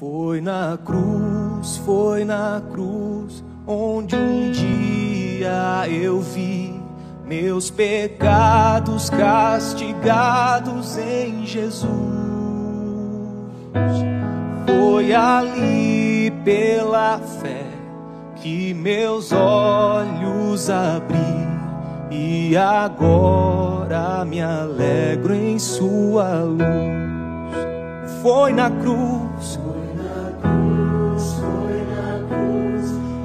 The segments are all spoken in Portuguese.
Foi na cruz, onde um dia eu vi meus pecados castigados em Jesus. Foi ali pela fé que meus olhos abri, e agora me alegro em sua luz. Foi na cruz,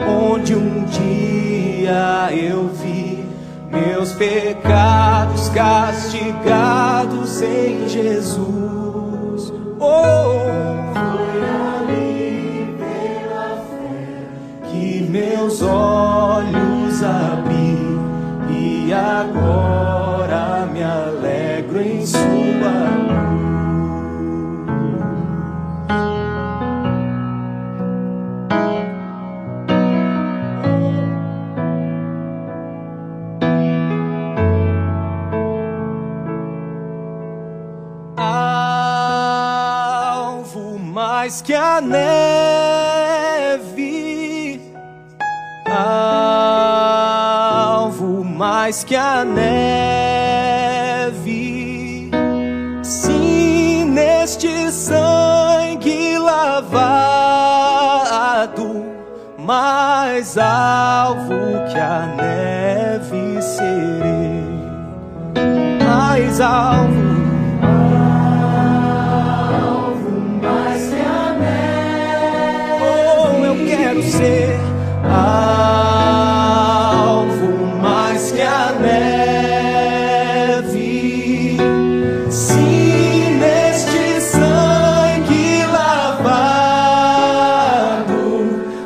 onde um dia eu vi meus pecados castigados em Jesus. Foi ali pela fé que meus olhos abri, e agora me alegro em sua luz. Mais que a neve, alvo mais que a neve, sim, neste sangue lavado, mais alvo que a neve serei, mais alvo. Quero ser alvo mais que a neve, sim, neste sangue lavado,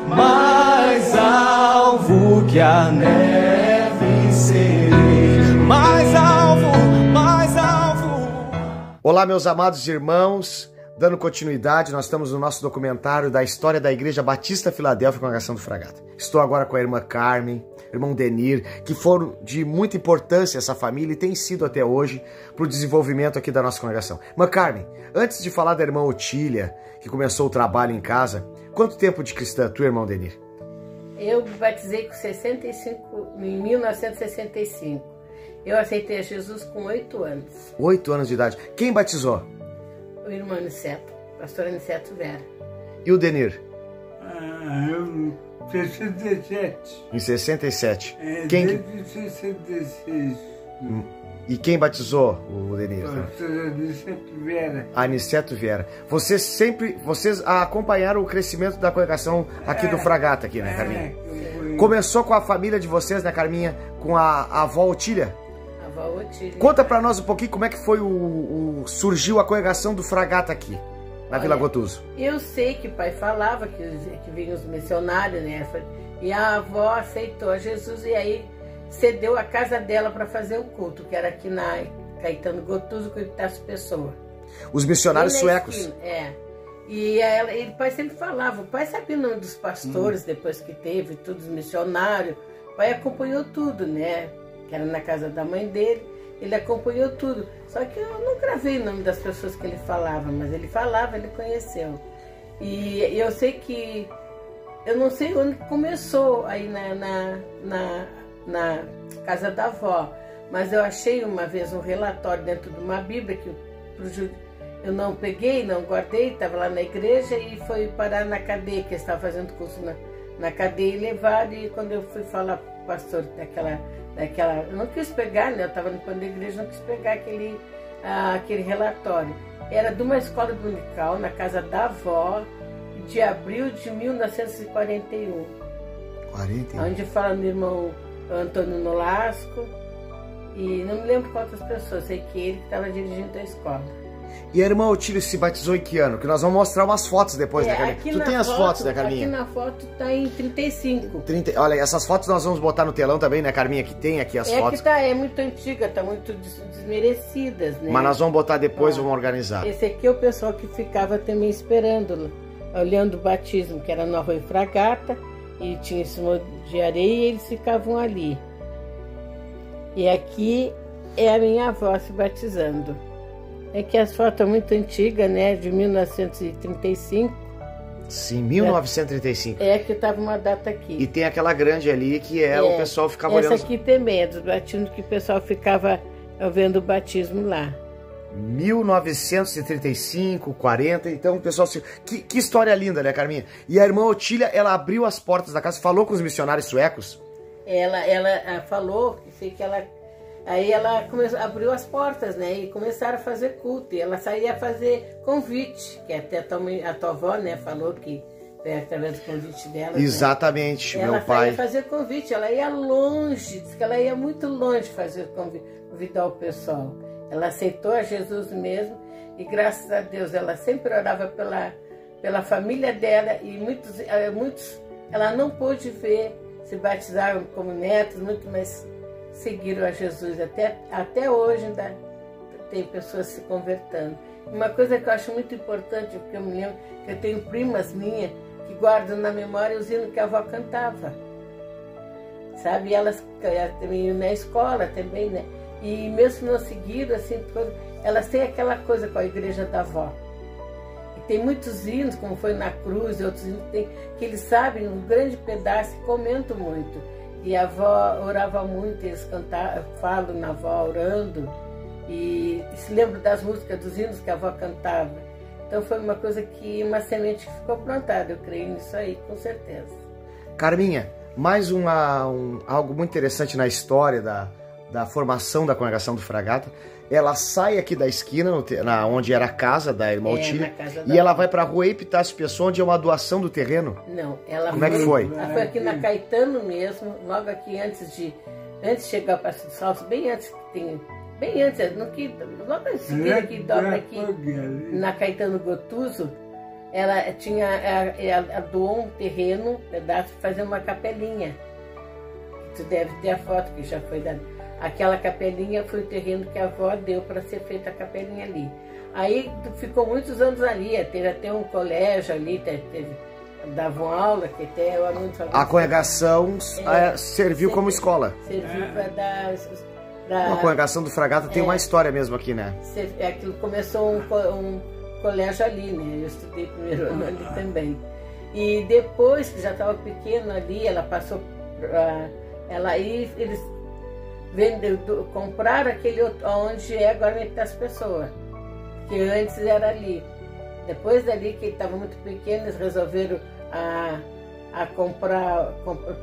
mais alvo que a neve serei, mais alvo, mais alvo. Olá, meus amados irmãos. Dando continuidade, nós estamos no nosso documentário da história da Igreja Batista Filadélfia, Congregação do Fragata. Estou agora com a irmã Carmen, irmão Denir, que foram de muita importância essa família e tem sido até hoje para o desenvolvimento aqui da nossa congregação. Irmã Carmen, antes de falar da irmã Otília, que começou o trabalho em casa, quanto tempo de cristã tu, irmão Denir? Eu me batizei com em 1965. Eu aceitei a Jesus com 8 anos. 8 anos de idade. Quem batizou? O irmão Aniceto, pastor Aniceto Vera. E o Denir? Eu, 67. Em 67. Quem? Desde 66. E quem batizou o Denir? Pastor Aniceto Vera. Aniceto Vera. Vocês acompanharam o crescimento da congregação aqui do Fragata, aqui, né, Carminha? Começou com a família de vocês, né, Carminha? Com a avó Otília? Conta pra nós um pouquinho como é que foi surgiu a congregação do Fragata aqui, na Vila Gotuso. Eu sei que o pai falava que vinham os missionários, né? E a avó aceitou a Jesus e aí cedeu a casa dela para fazer o culto, que era aqui na Caetano Gotuso, com Epitácio Pessoa. Os missionários suecos. Esquina, E o pai sempre falava, o pai sabia o nome dos pastores, depois que teve, todos os missionários. O pai acompanhou tudo, né? Que era na casa da mãe dele, ele acompanhou tudo. Só que eu não gravei o nome das pessoas que ele falava, mas ele falava, ele conheceu. E eu sei que, eu não sei onde começou aí na casa da avó, mas eu achei uma vez um relatório dentro de uma Bíblia que eu não peguei, não guardei, estava lá na igreja e foi parar na cadeia, que eu estava fazendo curso na cadeia e levaram. E quando eu fui falar para o pastor daquela, eu não quis pegar, né? Eu estava limpando a igreja, não quis pegar aquele relatório. Era de uma escola dominical na casa da avó, de abril de 1941. 41. Onde fala no irmão Antônio Nolasco e não me lembro quantas pessoas, sei que ele estava dirigindo a escola. E a irmã Otília se batizou em que ano? Que nós vamos mostrar umas fotos depois, né, Carminha? Tu tem as fotos, né, Carminha? Aqui na foto tá em 35. Olha, essas fotos nós vamos botar no telão também, né, Carminha? Que tem aqui as fotos. É muito antiga, tá muito desmerecidas, né? Mas nós vamos botar depois, vamos organizar. Esse aqui é o pessoal que ficava também esperando, olhando o batismo, que era no Arroio Fragata, e tinha esse monte de areia e eles ficavam ali. E aqui é a minha avó se batizando. É que as fotos são muito antigas, né? De 1935. Sim, 1935. É que estava uma data aqui. E tem aquela grande ali que o pessoal ficava olhando. Essa aqui também é dos batismos que o pessoal ficava vendo o batismo lá. 1935, 40, então o pessoal... Que história linda, né, Carminha? E a irmã Otília, ela abriu as portas da casa, falou com os missionários suecos? Ela falou que ela... Aí ela abriu as portas, né, e começaram a fazer culto, e ela saía a fazer convite, que até a tua avó, né, falou que foi através do convite dela. Exatamente, né? meu pai. Ela saía fazer convite, ela ia longe, disse que ela ia muito longe fazer convidar o pessoal. Ela aceitou a Jesus mesmo, e graças a Deus ela sempre orava pela família dela, e muitos ela não pôde ver, se batizaram como netos, muito mais seguiram a Jesus. Até hoje ainda tem pessoas se convertendo. Uma coisa que eu acho muito importante, porque eu me lembro que eu tenho primas minhas que guardam na memória os hinos que a avó cantava. Sabe? E elas iam na escola também, né? E mesmo não seguiram, assim, elas têm aquela coisa com a igreja da avó. E tem muitos hinos, como foi na cruz, e outros hinos que eles sabem um grande pedaço e comentam muito. E a avó orava muito, eles cantavam, falam na avó orando, e se lembram das músicas, dos hinos que a avó cantava. Então foi uma coisa uma semente que ficou plantada, eu creio nisso aí, com certeza. Carminha, mais algo muito interessante na história da formação da congregação do Fragata. Ela sai aqui da esquina, onde era a casa da irmã Otília, e ela vai para a rua Epitácio Pessoa, onde é uma doação do terreno. Não, ela Como é que foi? Ela foi aqui na Caetano mesmo, logo aqui antes de chegar para o Salso, bem antes que tem, bem antes, logo em seguida que dobra aqui na Caetano Gotuso, ela doou um terreno, um pedaço, para fazer uma capelinha. Tu deve ter a foto que já foi dada. Aquela capelinha foi o terreno que a avó deu para ser feita a capelinha ali. Aí ficou muitos anos ali, teve até um colégio ali, davam aula, que até o aluno falou. A congregação serviu como escola. Serviu para dar. A congregação do Fragata tem uma história mesmo aqui, né? Aquilo começou um colégio ali, né? Eu estudei primeiro ano ali também. E depois, que já estava pequeno ali, ela passou. Eles compraram aquele onde agora das pessoas, que antes era ali. Depois dali, que ele estava muito pequeno, eles resolveram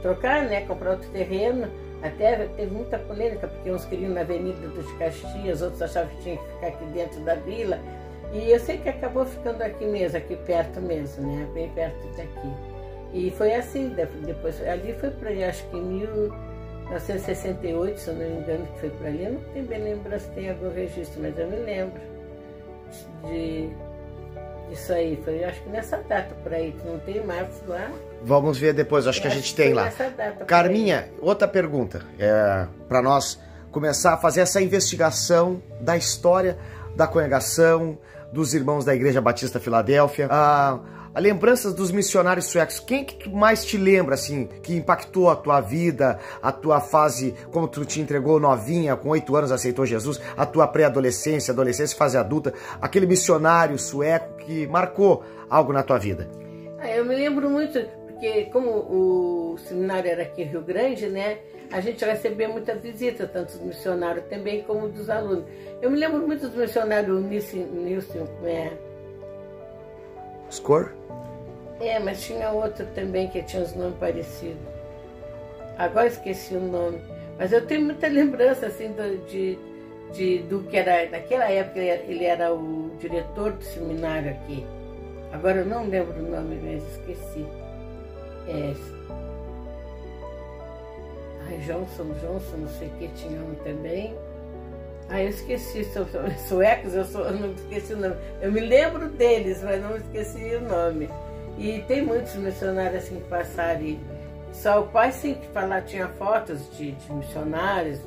trocar outro terreno. Até teve muita polêmica, porque uns queriam na Avenida dos Caxias, outros achavam que tinha que ficar aqui dentro da vila. E eu sei que acabou ficando aqui mesmo, aqui perto mesmo, né? Bem perto daqui. E foi assim, depois ali foi para, acho que em 1968, se eu não me engano, que foi para ali. Eu não tenho bem lembrança se tem algum registro, mas eu me lembro disso aí. Foi, acho que nessa data por aí, que não tem mais lá. Vamos ver depois, acho que a gente tem lá. Nessa data, Carminha, outra pergunta, para nós começar a fazer essa investigação da história da congregação, dos irmãos da Igreja Batista Filadélfia, a lembranças dos missionários suecos. Quem que mais te lembra, assim, que impactou a tua vida, a tua fase, como tu te entregou novinha, com 8 anos aceitou Jesus, a tua pré-adolescência, adolescência, fase adulta, aquele missionário sueco que marcou algo na tua vida? Eu me lembro muito, porque como o seminário era aqui em Rio Grande, né, a gente recebia muita visita, tanto dos missionários também como dos alunos. Eu me lembro muito do missionário Nilson, Skor? Mas tinha outro também que tinha os nomes parecidos. Agora esqueci o nome. Mas eu tenho muita lembrança assim do que era. Naquela época ele era o diretor do seminário aqui. Agora eu não lembro o nome mesmo, esqueci. Johnson, não sei o que, tinha um também. Eu esqueci, suecos, eu não esqueci o nome. Eu me lembro deles, mas não esqueci o nome. E tem muitos missionários assim que passaram. Só o pai sim que falar, tinha fotos de missionários.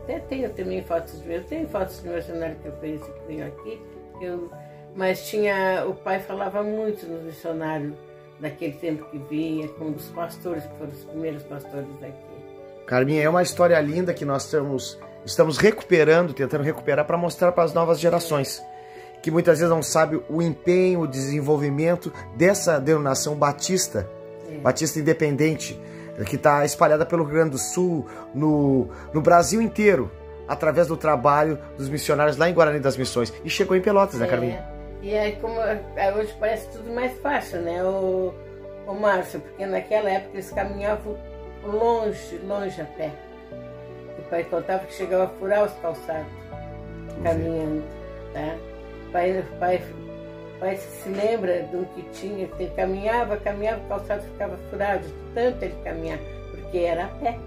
Até tenho também fotos de tenho fotos de missionários que eu conheci que veio aqui. Mas o pai falava muito nos missionários daquele tempo que vinha, como dos pastores, que foram os primeiros pastores daqui. Carminha, é uma história linda que nós estamos recuperando, tentando recuperar para mostrar para as novas gerações. que muitas vezes não sabe o empenho, o desenvolvimento dessa denominação batista, batista independente, que está espalhada pelo Rio Grande do Sul, no Brasil inteiro, através do trabalho dos missionários lá em Guarani das Missões. E chegou em Pelotas, né, Carminha? E aí, como hoje parece tudo mais fácil, né, o Márcio, porque naquela época eles caminhavam longe a pé. O pai contava que chegava a furar os calçados, caminhando, tá? O pai se lembra do que tinha, que ele caminhava, o calçado ficava furado, de tanto ele caminhar, porque era a pé.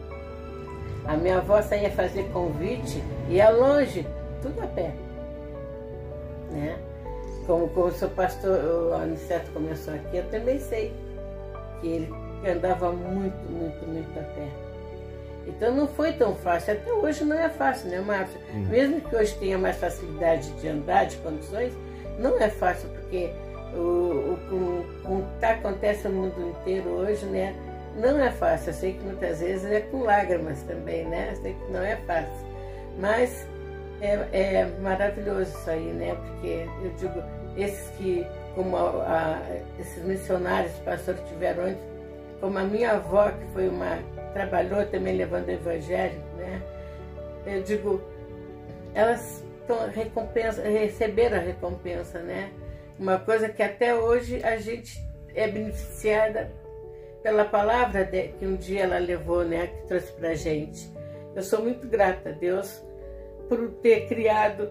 A minha avó saía fazer convite, ia longe, tudo a pé, né? Como o seu pastor, o Aniceto começou aqui, eu também sei que ele andava muito a pé. Então não foi tão fácil, até hoje não é fácil, né, Márcio? Mesmo que hoje tenha mais facilidade de andar, de condições, não é fácil, porque o que acontece no mundo inteiro hoje, né, não é fácil. Eu sei que muitas vezes é com lágrimas também, né? Eu sei que não é fácil, mas é maravilhoso isso aí, né? Porque eu digo, esses que, como esses missionários, pastores que tiveram antes, como a minha avó, que foi trabalhou também levando o evangelho, né? Eu digo, elas receberam a recompensa, né? Uma coisa que até hoje a gente é beneficiada pela palavra que um dia ela levou, né? Que trouxe pra gente. Eu sou muito grata a Deus por ter criado,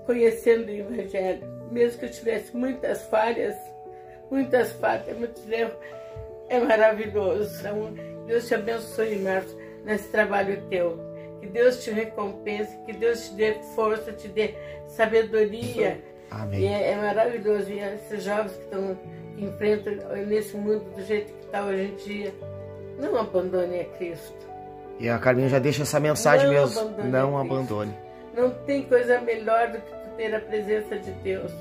conhecendo o evangelho, mesmo que eu tivesse muitas falhas, muitos erros, é maravilhoso. Então, Deus te abençoe, Márcio, nesse trabalho teu. Que Deus te recompense, que Deus te dê força, te dê sabedoria. Amém. E é maravilhoso. E esses jovens que enfrentam nesse mundo do jeito que está hoje em dia, não abandone a Cristo. E a Carminha já deixa essa mensagem mesmo. Não abandone. Não tem coisa melhor do que tu ter a presença de Deus.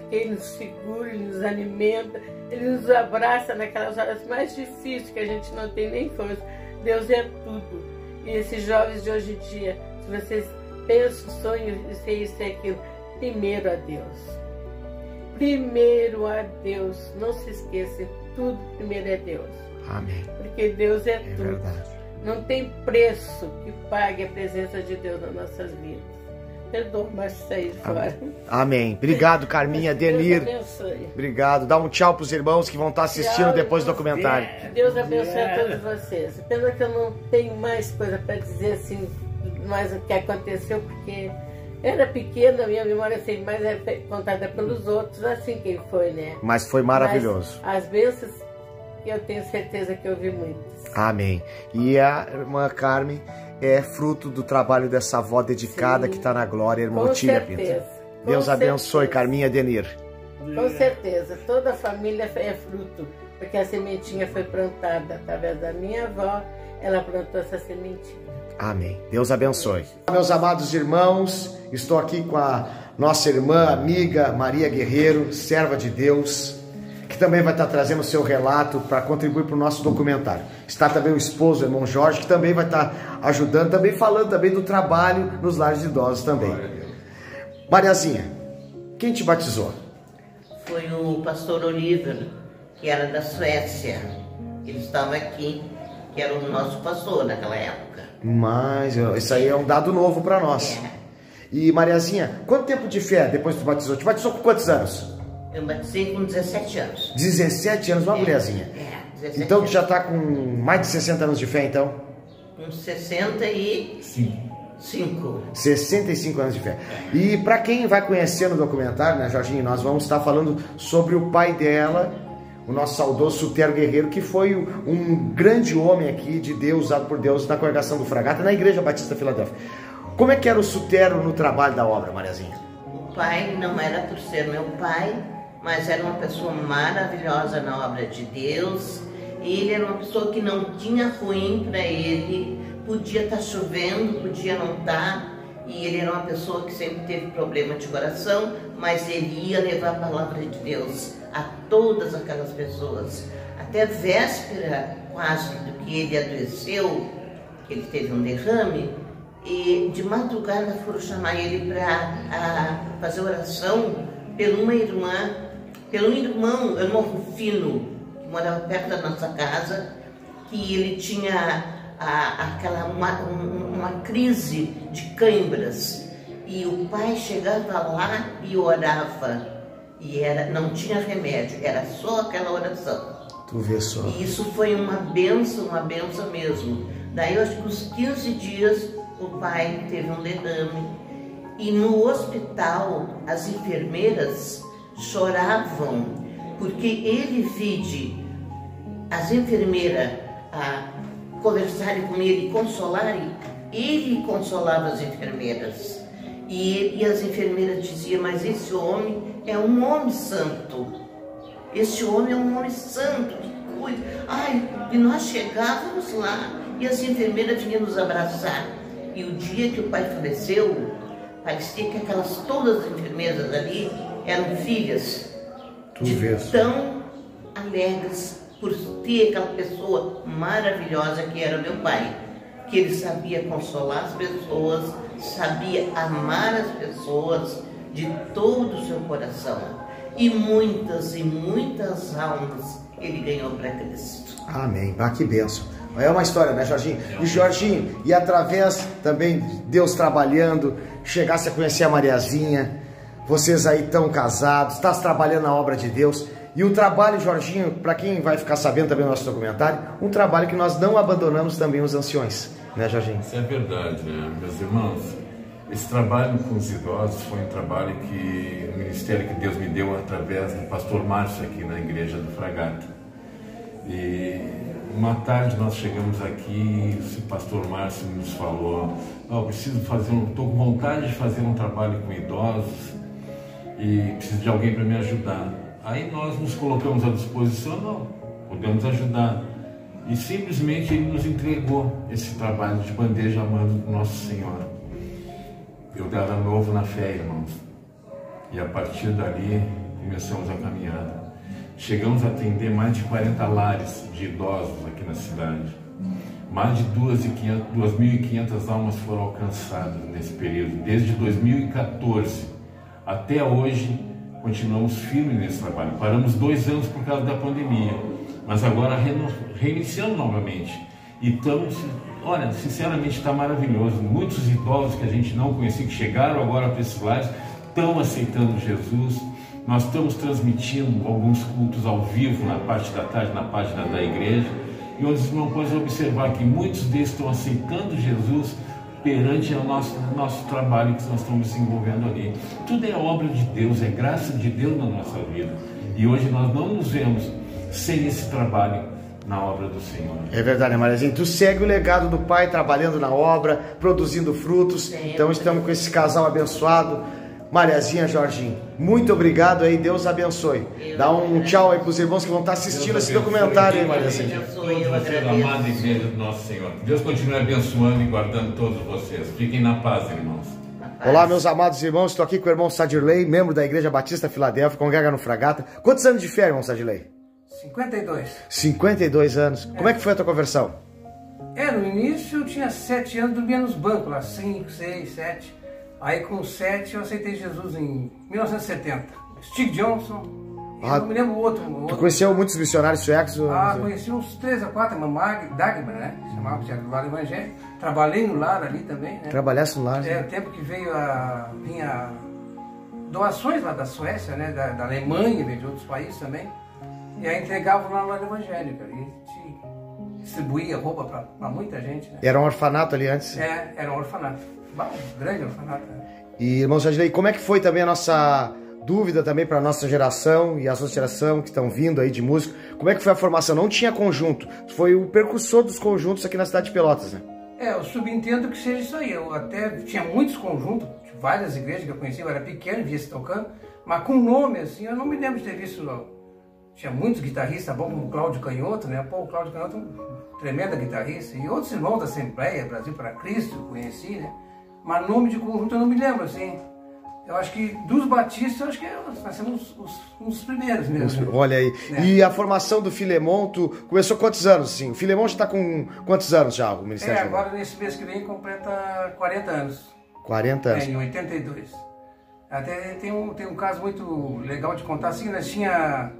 Porque Ele nos segura, Ele nos alimenta, Ele nos abraça naquelas horas mais difíceis que a gente não tem nem força. Deus é tudo. E esses jovens de hoje em dia, se vocês pensam, sonham em ser isso e aquilo, primeiro a Deus. Primeiro a Deus. Não se esqueça, tudo primeiro é Deus. Amém. Porque Deus é tudo. Verdade. Não tem preço que pague a presença de Deus nas nossas vidas. Perdoa, mas sair fora. Amém. Obrigado, Carminha, Denir. Deus abençoe. Obrigado. Dá um tchau pros irmãos que vão estar assistindo Tchau, depois do documentário. Que Deus abençoe a todos vocês. Pena que eu não tenho mais coisa para dizer assim, mais o que aconteceu, porque era pequena, a minha memória assim, mais é contada pelos outros, assim quem foi, né? Mas foi maravilhoso. Mas as bênçãos, eu tenho certeza que eu vi muitas. Amém. E a irmã Carmen é fruto do trabalho dessa avó dedicada. Sim. Que está na glória, irmã Otília Pinto. Deus abençoe, Carminha, Denir. Com certeza, toda a família é fruto, porque a sementinha foi plantada através da minha avó, ela plantou essa sementinha. Amém. Deus abençoe. Meus amados irmãos, estou aqui com a nossa irmã, amiga Maria Guerreiro, serva de Deus, que também vai estar trazendo o seu relato para contribuir para o nosso documentário. Está também o esposo, o irmão Jorge, que também vai estar ajudando, também falando também do trabalho nos lares de idosos também. Mariazinha, quem te batizou? Foi o pastor Oliver, que era da Suécia. Ele estava aqui, que era o nosso pastor naquela época. Mas isso aí é um dado novo para nós. E Mariazinha, quanto tempo de fé depois que tu batizou? Te batizou com quantos anos? Eu batizei com 17 anos. 17 anos, uma mulherzinha. 17 então tu anos. já está com mais de 60 anos de fé, então? Com 65. 65 anos de fé. E para quem vai conhecer no documentário, né, Jorginho, nós vamos estar falando sobre o pai dela, o nosso saudoso Sutero Guerreiro, que foi um grande homem aqui de Deus, usado por Deus na congregação do Fragata, na Igreja Batista Filadélfia. Como é que era o Sutero no trabalho da obra, Mariazinha? O pai não era por ser meu pai, mas era uma pessoa maravilhosa na obra de Deus. Ele era uma pessoa que não tinha ruim para ele, podia estar chovendo, podia não estar, e ele era uma pessoa que sempre teve problema de coração, mas ele ia levar a palavra de Deus a todas aquelas pessoas. Até véspera quase do que ele adoeceu, que ele teve um derrame, E de madrugada foram chamar ele para fazer oração pelo um irmão Rufino, que morava perto da nossa casa, que ele tinha uma crise de câimbras. E o pai chegava lá e orava, e não tinha remédio, era só aquela oração. Tu vê só. E isso foi uma benção mesmo. Daí, acho que uns 15 dias, o pai teve um derrame. E no hospital, as enfermeiras choravam, porque ele vide as enfermeiras conversarem com ele e consolarem. Ele consolava as enfermeiras. E as enfermeiras diziam, mas esse homem é um homem santo. Esse homem é um homem santo, que cuida. Ai, e nós chegávamos lá e as enfermeiras vinham nos abraçar. E o dia que o pai faleceu, parecia que todas as enfermeiras ali eram filhas tão alegres por ter aquela pessoa maravilhosa que era meu pai. Que ele sabia consolar as pessoas, sabia amar as pessoas de todo o seu coração. E muitas almas ele ganhou para Cristo. Amém. Ah, que bênção. É uma história, né, Jorginho? E Jorginho, e através também de Deus trabalhando, chegasse a conhecer a Mariazinha, vocês aí estão casados, estás trabalhando na obra de Deus. E o trabalho, Jorginho, para quem vai ficar sabendo também no nosso documentário, um trabalho que nós não abandonamos também os anciões, né, Jorginho? Isso é verdade, né, meus irmãos? Esse trabalho com os idosos foi um trabalho o ministério que Deus me deu através do pastor Márcio aqui na igreja do Fragata. E uma tarde nós chegamos aqui e o pastor Márcio nos falou, estou com vontade de fazer um trabalho com idosos e preciso de alguém para me ajudar. Aí nós nos colocamos à disposição, podemos ajudar. E simplesmente ele nos entregou esse trabalho de bandeja à mão do nosso Senhor. Eu era novo na fé, irmãos. E a partir dali começamos a caminhada. Chegamos a atender mais de 40 lares de idosos aqui na cidade. Mais de 2.500 almas foram alcançadas nesse período. Desde 2014 até hoje, continuamos firmes nesse trabalho. Paramos 2 anos por causa da pandemia, mas agora reiniciamos novamente. E estamos, olha, sinceramente está maravilhoso. Muitos idosos que a gente não conhecia, que chegaram agora para esses lares, estão aceitando Jesus. Nós estamos transmitindo alguns cultos ao vivo na parte da tarde, na página da igreja. E onde os irmãos podem observar que muitos deles estão aceitando Jesus perante o nosso trabalho que nós estamos desenvolvendo ali. Tudo é obra de Deus, é graça de Deus na nossa vida. E hoje nós não nos vemos sem esse trabalho na obra do Senhor. É verdade, Mariazinha. Tu segue o legado do pai trabalhando na obra, produzindo frutos. Sim, então estamos com esse casal abençoado. Mariazinha, Jorginho, muito obrigado aí, Deus abençoe. Dá um tchau aí para os irmãos que vão estar assistindo esse documentário aí, Mariazinha. Eu agradeço. Amada igreja do nosso Senhor. Deus continue abençoando e guardando todos vocês. Fiquem na paz, irmãos. Olá, meus amados irmãos, estou aqui com o irmão Sadirley, membro da Igreja Batista Filadélfia, congrega no Fragata. Quantos anos de fé, irmão Sadirley? 52. 52 anos. Como é que foi a tua conversão? No início eu tinha 7 anos, dormia nos bancos lá, 5, 6, 7. Aí com 7 eu aceitei Jesus em 1970. Steve Johnson, eu não me lembro o outro. Tu conheceu muitos missionários suecos? Conheci uns 3 a 4, a mamãe Dagmar, né? Chamava que era do lar evangélico. Trabalhei no lar ali também, né? Trabalhasse no lar? O tempo que vinha doações lá da Suécia, né? Da Alemanha, de outros países também. E aí entregavam lá no lar evangélico. E a gente distribuía roupa para muita gente, né? Era um orfanato ali antes? Era um orfanato. Um grande orfanato. Né? E, irmão Sadirley, como é que foi também a nossa dúvida também para a nossa geração e a sua geração que estão vindo aí de músico? Como é que foi a formação? Não tinha conjunto. Foi o precursor dos conjuntos aqui na cidade de Pelotas, né? Eu subentendo que seja isso aí. Eu até tinha muitos conjuntos, várias igrejas que eu conhecia, eu era pequeno, via se tocando, mas com nome assim, eu não me lembro de ter visto, não. Tinha muitos guitarristas bons, como o Cláudio Canhoto, né? Pô, o Cláudio Canhoto é um tremendo guitarrista. E outros irmãos da Assembleia, Brasil para Cristo, eu conheci, né? Mas nome de conjunto eu não me lembro, assim. Eu acho que dos batistas, eu acho que nós somos uns dos primeiros mesmo. Olha aí. E a formação do Filemon, tu começou quantos anos, assim? O Filemon já está com quantos anos já, o Ministério? Agora nesse mês que vem completa 40 anos. 40 anos. Em 82. Até tem um caso muito legal de contar, assim, nós tinha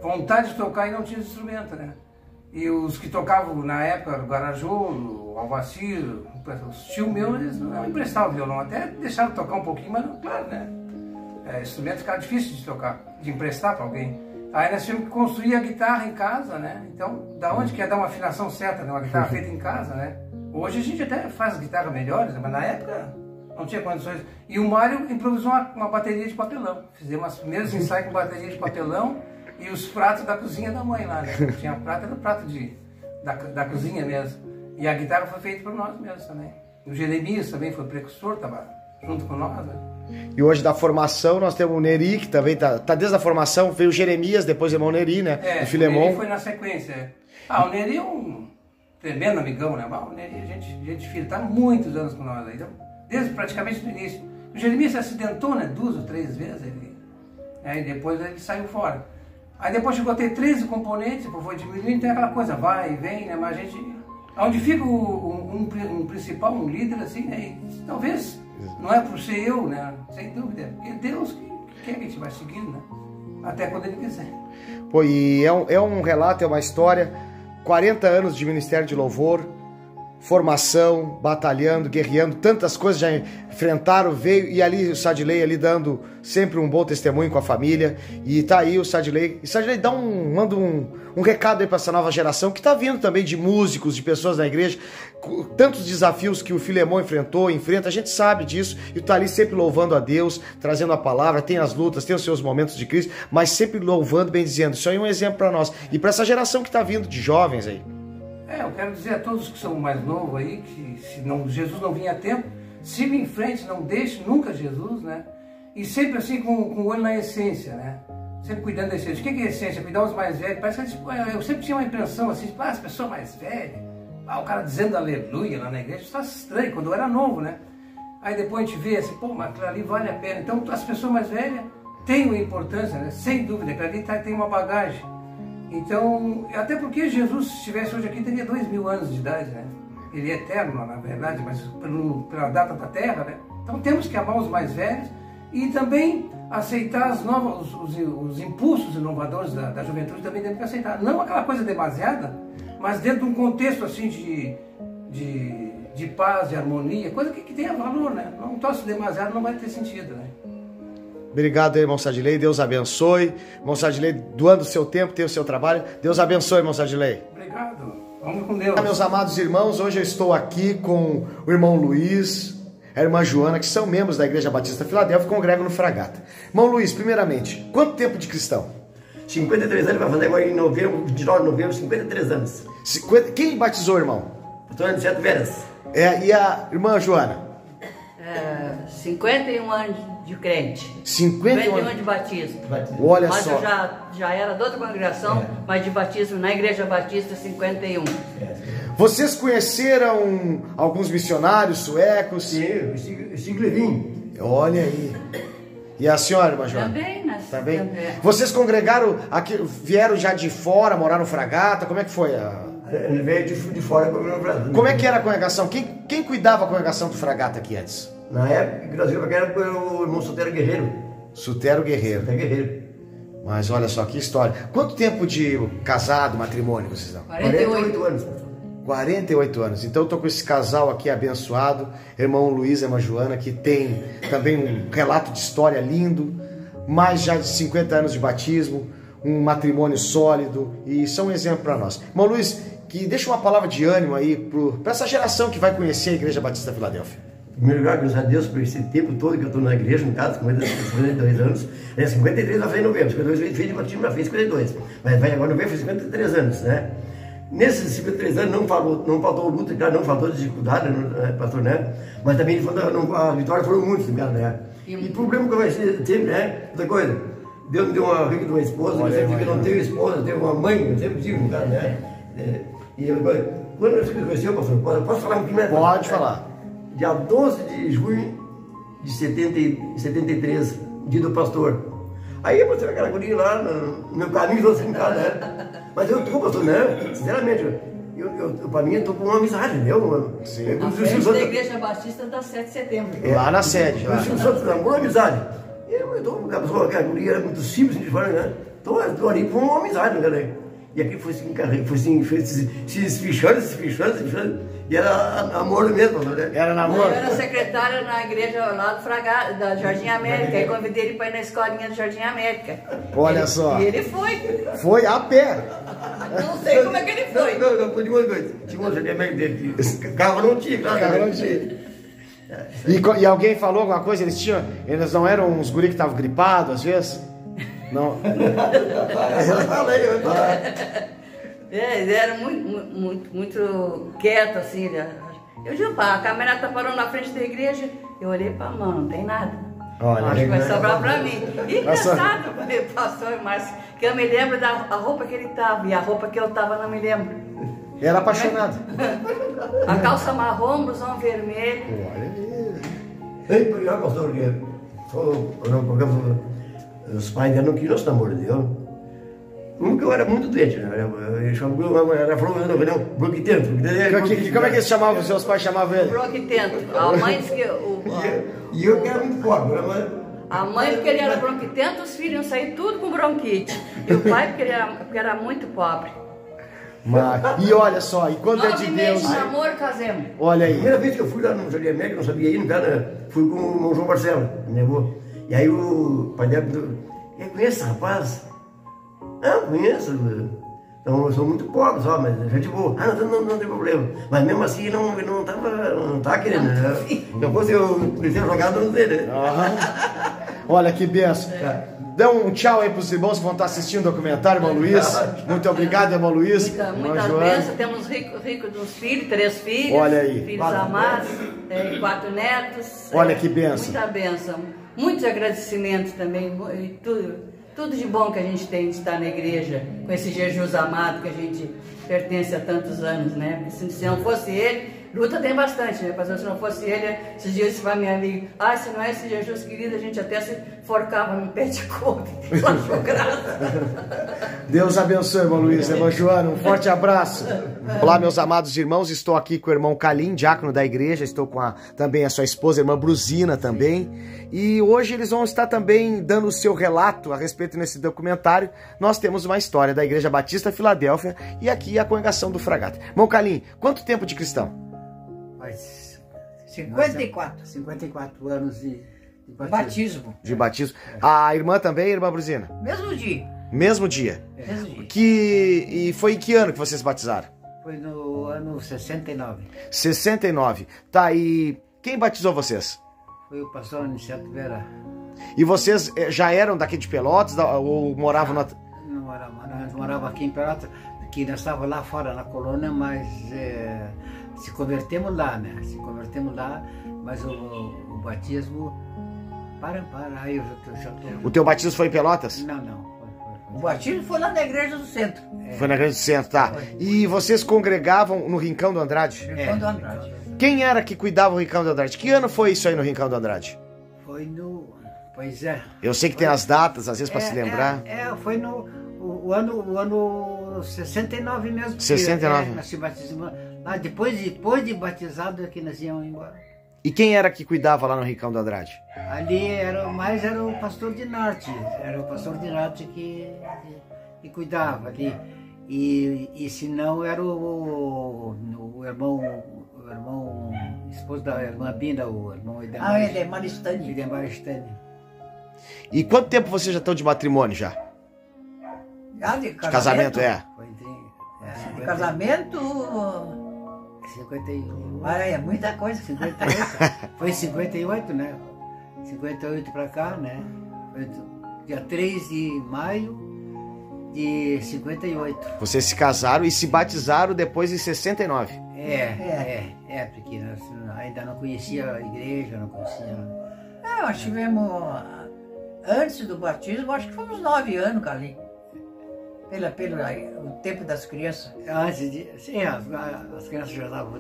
vontade de tocar e não tinha instrumento, né? E os que tocavam na época, o Garajolo, o Alvacir, os tios meus, eles não emprestavam o violão, até deixaram tocar um pouquinho, mas claro, né? Instrumento ficava difícil de tocar, de emprestar para alguém. Aí nós tínhamos que construir a guitarra em casa, né? Então, da onde que ia dar uma afinação certa, né? Uma guitarra feita em casa, né? Hoje a gente até faz guitarras melhores, mas na época não tinha condições. E o Mário improvisou uma bateria de papelão. Fizemos os primeiros ensaios com bateria de papelão e os pratos da cozinha da mãe lá, né? Tinha prato, era o prato da cozinha mesmo. E a guitarra foi feita por nós mesmos também. O Jeremias também foi precursor, estava junto com nós, né? E hoje da formação nós temos o Neri, que também tá desde a formação, veio o Jeremias, depois o irmão Neri, né? O Filemon. O Neri foi na sequência. O Neri é um tremendo amigão, né? O Neri é gente filha, está há muitos anos com nós aí, então, desde praticamente do início. O Jeremias se acidentou, né? 2 ou 3 vezes, aí depois ele saiu fora. Aí depois chegou a ter 13 componentes, foi diminuindo, tem aquela coisa, vai e vem, né? Mas a gente... Onde fica um principal, um líder, assim, né? E talvez não é por ser eu, né? Sem dúvida, porque é Deus que quer que a gente vai seguindo, né? Até quando Ele quiser. Pô, e é um relato, é uma história, 40 anos de Ministério de Louvor, formação, batalhando, guerreando, tantas coisas já enfrentaram, veio, e ali o Sadilei ali dando sempre um bom testemunho com a família, e tá aí o Sadilei, e Sadilei manda um recado aí para essa nova geração, que tá vindo também de músicos, de pessoas na igreja, tantos desafios que o Filemon enfrenta, a gente sabe disso, e tá ali sempre louvando a Deus, trazendo a palavra, tem as lutas, tem os seus momentos de crise, mas sempre louvando, bem dizendo, isso aí é um exemplo para nós, e para essa geração que tá vindo de jovens aí. Eu quero dizer a todos que são mais novos aí, que se Jesus não vinha a tempo, siga em frente, não deixe nunca Jesus, né? E sempre assim com o olho na essência, né? Sempre cuidando da essência. O que é essência? Cuidar os mais velhos. Parece que eu sempre tinha uma impressão assim, as pessoas mais velhas, o cara dizendo aleluia lá na igreja, isso está estranho, quando eu era novo, né? Aí depois a gente vê assim, mas aquilo ali vale a pena. Então as pessoas mais velhas têm uma importância, né? Sem dúvida, aquilo ali tem uma bagagem. Então, até porque Jesus, se estivesse hoje aqui, teria 2000 anos de idade, né? Ele é eterno, na verdade, mas pela data da Terra, né? Então temos que amar os mais velhos e também aceitar os impulsos inovadores da juventude, também temos que aceitar. Não aquela coisa demasiada, mas dentro de um contexto assim de paz, de harmonia, coisa que tenha valor, né? Não torce demasiado, não vai ter sentido, né? Obrigado, irmão Sadilei, Deus abençoe. Irmão Sadilei, doando o seu tempo, tem o seu trabalho. Deus abençoe, irmão Sadilei. Obrigado, vamos com Deus. Meus amados irmãos, hoje eu estou aqui com o irmão Luiz, a irmã Joana, que são membros da Igreja Batista Filadélfia e congregam no Fragata. Irmão Luiz, primeiramente, quanto tempo de cristão? 53 anos, vai fazer agora em novembro, 29 de novembro, 53 anos. Quem batizou, irmão? Pastor Aniceto Veras. E a irmã Joana? 51 anos de crente. 51 anos de batismo. Olha mas só. Eu já era de outra congregação, mas de batismo na Igreja Batista 51. Vocês conheceram alguns missionários suecos? Sim, o Chico Levin. Olha aí. E a senhora, irmã Joana? Também, né? Também. Também. Vocês congregaram aqui, vieram já de fora, morar no Fragata? Como é que foi? Ele veio de fora para o Brasil. Como é que era a congregação? Quem cuidava da congregação do Fragata aqui antes? Na época, que nós íamos para cá, era o irmão Sotero Guerreiro. Sotero Guerreiro. Sotero Guerreiro. Mas olha só que história. Quanto tempo de casado, matrimônio vocês dão? 48 anos. 48 anos. Então eu tô com esse casal aqui abençoado, irmão Luiz e irmã Joana, que tem também um relato de história lindo, mais já de 50 anos de batismo, um matrimônio sólido, e são um exemplo para nós. Irmão Luiz, que deixa uma palavra de ânimo aí para essa geração que vai conhecer a Igreja Batista Filadélfia. Em primeiro lugar, graças a Deus por esse tempo todo que eu estou na igreja, no caso, 52 anos. 53 já foi em novembro, 52 fiz de batismo, já fez 52. Mas vai agora novembro, fez 53 anos, né? Nesses 53 anos não faltou luta, claro, não faltou dificuldade, pastor, né? Mas também a vitória foram muitos, né? E o problema que vai ser sempre, né? Outra coisa, Deus me deu uma rica de uma esposa, eu sempre que eu não tenho esposa, eu tenho uma mãe, eu sempre tive, cara, né? E quando eu conheci o pastor, posso falar um pouquinho mais? Pode falar. Dia 12 de junho de 73, dia do pastor. Aí eu mostrei aquela guria lá no meu caminho, assim, né? Mas eu tô, pastor, né? Sinceramente, pra mim, eu tô com uma amizade, entendeu? Sim. Na frente da Igreja Batista da 7 de setembro. Lá na sede. Lá. Eu sou uma amizade. Eu tô com uma pessoa, aquela guria era muito simples, de fora, né? Tô ali com uma amizade, né? E aqui foi assim, foi se esfichando, e era amor mesmo, né? Era namoro? Eu era secretária na igreja lá do Fragata, da Jardim América, e convidei ele para ir na escolinha do Jardim América. Olha só. E ele foi. Foi a pé. Não sei como é que ele foi. Não, foi de uma coisa. Tinha uma Jardim América dele. Carro não tinha, Carro não tinha. E alguém falou alguma coisa? Eles não eram uns guri que estavam gripados, às vezes? Não. Eu falei. Ele era muito quieto, assim. Eu digo, pá, a caminhoneta parou na frente da igreja, eu olhei pra mão, não tem nada. Olha, acho que vai sobrar pra mim. E engraçado, pastor Márcio, que eu me lembro da roupa que ele tava, e a roupa que eu tava não me lembro. Era apaixonado. A calça marrom, blusão vermelho. Olha Ei, por pastor, os pais dele não queriam se namorar dele. Nunca eu era muito doente, né? Era bronquitento. Como é que eles chamavam, os seus pais chamavam ele? Bronquitento. A mãe disse que... E eu que era muito pobre, A mãe, porque ele era bronquitento, os filhos iam sair tudo com bronquite. E o pai, porque era muito pobre. E olha só, e quando é de 9 meses Deus... de namoro, casemos. Olha A aí. primeira vez que eu fui lá no Jardim América, não sabia ir, no cara, fui com o João Marcelo, me levou. E aí o pai dela perguntou, eu conheço esse rapaz? Ah, conheço. Então eu sou muito pobre só, mas gente boa. Ah, não tem problema. Mas mesmo assim não tava querendo, né? Se eu fosse eu ter jogado, não sei, né? Olha que benção. Dá um tchau aí pros irmãos que vão estar assistindo o documentário, irmão Luiz. Muito obrigado, irmão Luiz. Muita bênção, temos rico dos filhos, 3 filhos. Olha aí. Filhos amados, 4 netos. Olha que benção. Muita bênção. Muitos agradecimentos também, e tudo de bom que a gente tem de estar na igreja, com esse Jesus amado que a gente pertence há tantos anos, né? Se não fosse ele, luta tem bastante, né? Pastor, se não fosse ele, esses dias disse para minha amiga, se não é esse Jesus querido, a gente até se forcava no pé de couve. Achou graça. Deus abençoe, irmão Luiz, irmão Joana, um forte abraço. Olá, meus amados irmãos, estou aqui com o irmão Calim, diácono da igreja, estou com também a sua esposa, a irmã Brusina também, e hoje eles vão estar também dando o seu relato a respeito nesse documentário. Nós temos uma história da Igreja Batista Filadélfia e aqui a congregação do Fragata. Irmão Calim, quanto tempo de cristão? Faz 54 anos de batismo. De batismo. A irmã também, irmã Brusina? Mesmo dia. Mesmo dia? Mesmo dia. E foi em que ano que vocês batizaram? Foi no ano 69. 69. Tá, e quem batizou vocês? Foi o pastor Aniceto Vera. E vocês já eram daqui de Pelotas ou moravam na... Não morava aqui em Pelotas, porque nós estávamos lá fora na colônia, mas se convertemos lá, né? Se convertemos lá, mas o batismo... Para, aí eu já tô... O teu batismo foi em Pelotas? Não. O batismo foi lá na igreja do centro. Foi na igreja do centro, tá. E vocês congregavam no Rincão do Andrade? Rincão do Andrade. Quem era que cuidava do Rincão do Andrade? Que ano foi isso aí no Rincão do Andrade? Foi no... Pois é. Eu sei que tem as datas, às vezes, para se lembrar. Foi no o ano 69 mesmo. 69. Nós se batizamos lá. Depois de batizado é que nós íamos embora. E quem era que cuidava lá no Rincão do Andrade? Ali era o pastor de Norte. Era o pastor de Norte que cuidava ali. E se não era o irmão esposo da irmã Binda, o irmão Edemar Stani. Edemar Stani. E quanto tempo vocês já estão de matrimônio já? De casamento, De casamento... 51. É muita coisa. 58. Foi 58, né? 58 pra cá, né? Foi dia 3 de maio de 58. Vocês se casaram e se batizaram depois em 69. Porque nós ainda não conhecia a igreja, não conhecia... Nós tivemos... Antes do batismo, acho que foi uns 9 anos, ali. Pelo o tempo das crianças. Antes de... Sim, as crianças já estavam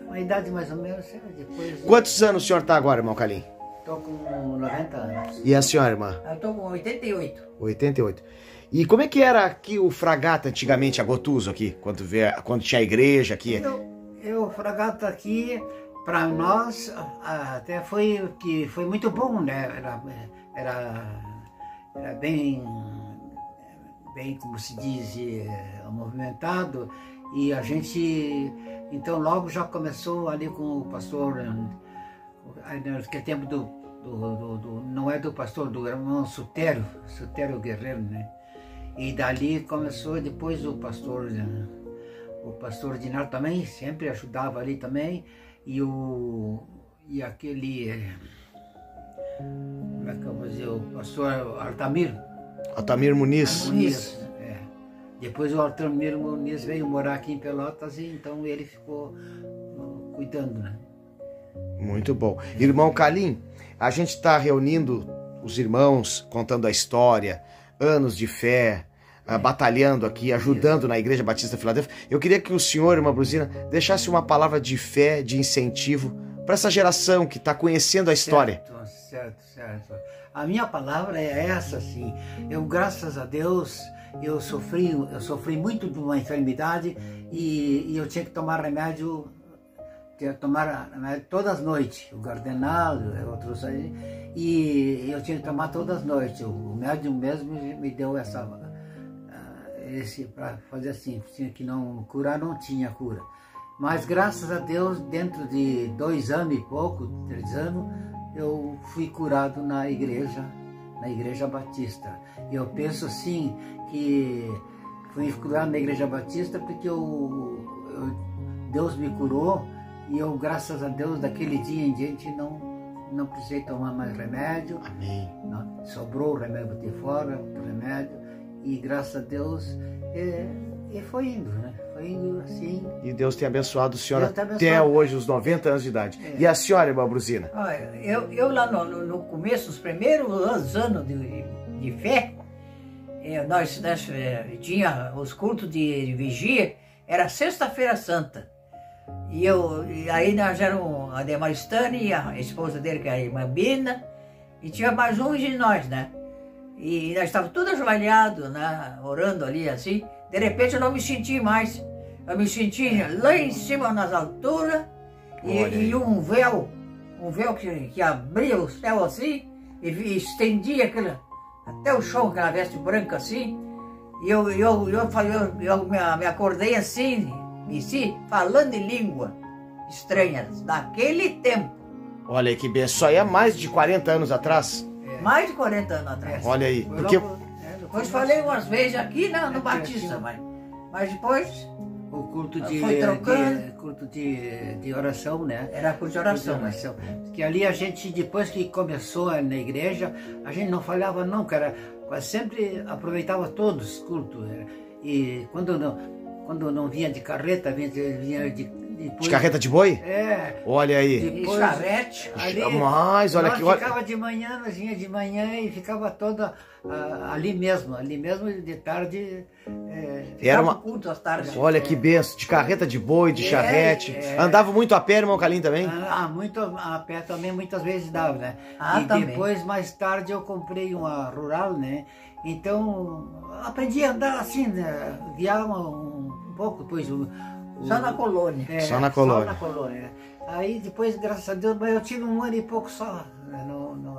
uma idade mais ou menos. Depois... Quantos anos o senhor está agora, irmão Calim? Estou com 90 anos. E a senhora, irmã? Eu estou com 88. 88. E como é que era aqui o Fragata antigamente, a Gotuso aqui, quando tinha a igreja aqui? O Fragata aqui, para nós, até foi muito bom, né? Era bem, como se diz, movimentado. E a gente, então, logo já começou ali com o pastor, que é tempo não é do pastor, do irmão Sutério Guerreiro, né? E dali começou depois o pastor Dinardo também, sempre ajudava ali também, e aquele, como é que eu vou dizer, o pastor Altamir Muniz. Depois o Altamir Muniz veio morar aqui em Pelotas e então ele ficou cuidando, né? Muito bom. Irmão Calim, a gente está reunindo os irmãos, contando a história, anos de fé, batalhando aqui, ajudando na Igreja Batista Filadélfia. Eu queria que o senhor, irmã Brusina, deixasse uma palavra de fé, de incentivo para essa geração que está conhecendo a história. Certo. A minha palavra é essa, assim. Eu, graças a Deus, eu sofri muito de uma enfermidade e eu tinha que tomar remédio todas as noites, o Gardenal, outros aí, e eu tinha que tomar todas as noites. O médium mesmo me deu para fazer assim, tinha que não curar, não tinha cura. Mas graças a Deus, dentro de 2 anos e pouco, 3 anos, eu fui curado na igreja Batista. Eu penso assim que fui curado na Igreja Batista porque Deus me curou. E eu, graças a Deus, daquele dia em diante, não precisei tomar mais remédio. Amém. Não, sobrou o remédio, botei fora o remédio. E graças a Deus, e foi indo, né? Foi indo assim. E Deus tem abençoado o senhor até hoje, os 90 anos de idade. E a senhora, irmã Brusina? Eu lá no começo, os primeiros anos de fé, nós tinha os cultos de vigia, era Sexta-feira Santa. E aí nós éramos a Demaristane, a esposa dele, que é a irmã Bina, e tinha mais uns de nós, né? E nós estávamos todos ajoelhados, né? Orando ali assim. De repente eu não me senti mais. Eu me senti lá em cima nas alturas e um véu que abria o céu assim e estendia até o chão, aquela veste branca assim. E eu me acordei assim, falando em língua estranhas, daquele tempo. Olha aí que bem, isso aí é mais de 40 anos atrás? Mais de 40 anos atrás. Olha aí. Depois falei umas vezes aqui no Batista, mas depois o culto foi trocando. Culto de oração, né? Era culto de oração. Que ali a gente, depois que começou na igreja, a gente não falhava não, cara. Sempre aproveitava todos os cultos. E quando não vinha de carreta, vinha de carreta de boi? Olha aí. De charrete. Mas, olha aqui. Ficava de manhã, nós vinha de manhã e ficava toda ali mesmo de tarde. Era uma culto às tardes. Olha que benção, de carreta de boi, de charrete. Andava muito a pé, irmão Calim, também? Muito a pé também, muitas vezes dava, né? Também. Depois, mais tarde, eu comprei uma rural, né? Então, aprendi a andar assim, né? Guiar um pouco, depois só na colônia. Só na colônia. Só na colônia. Aí depois, graças a Deus, mas eu tive 1 ano e pouco só.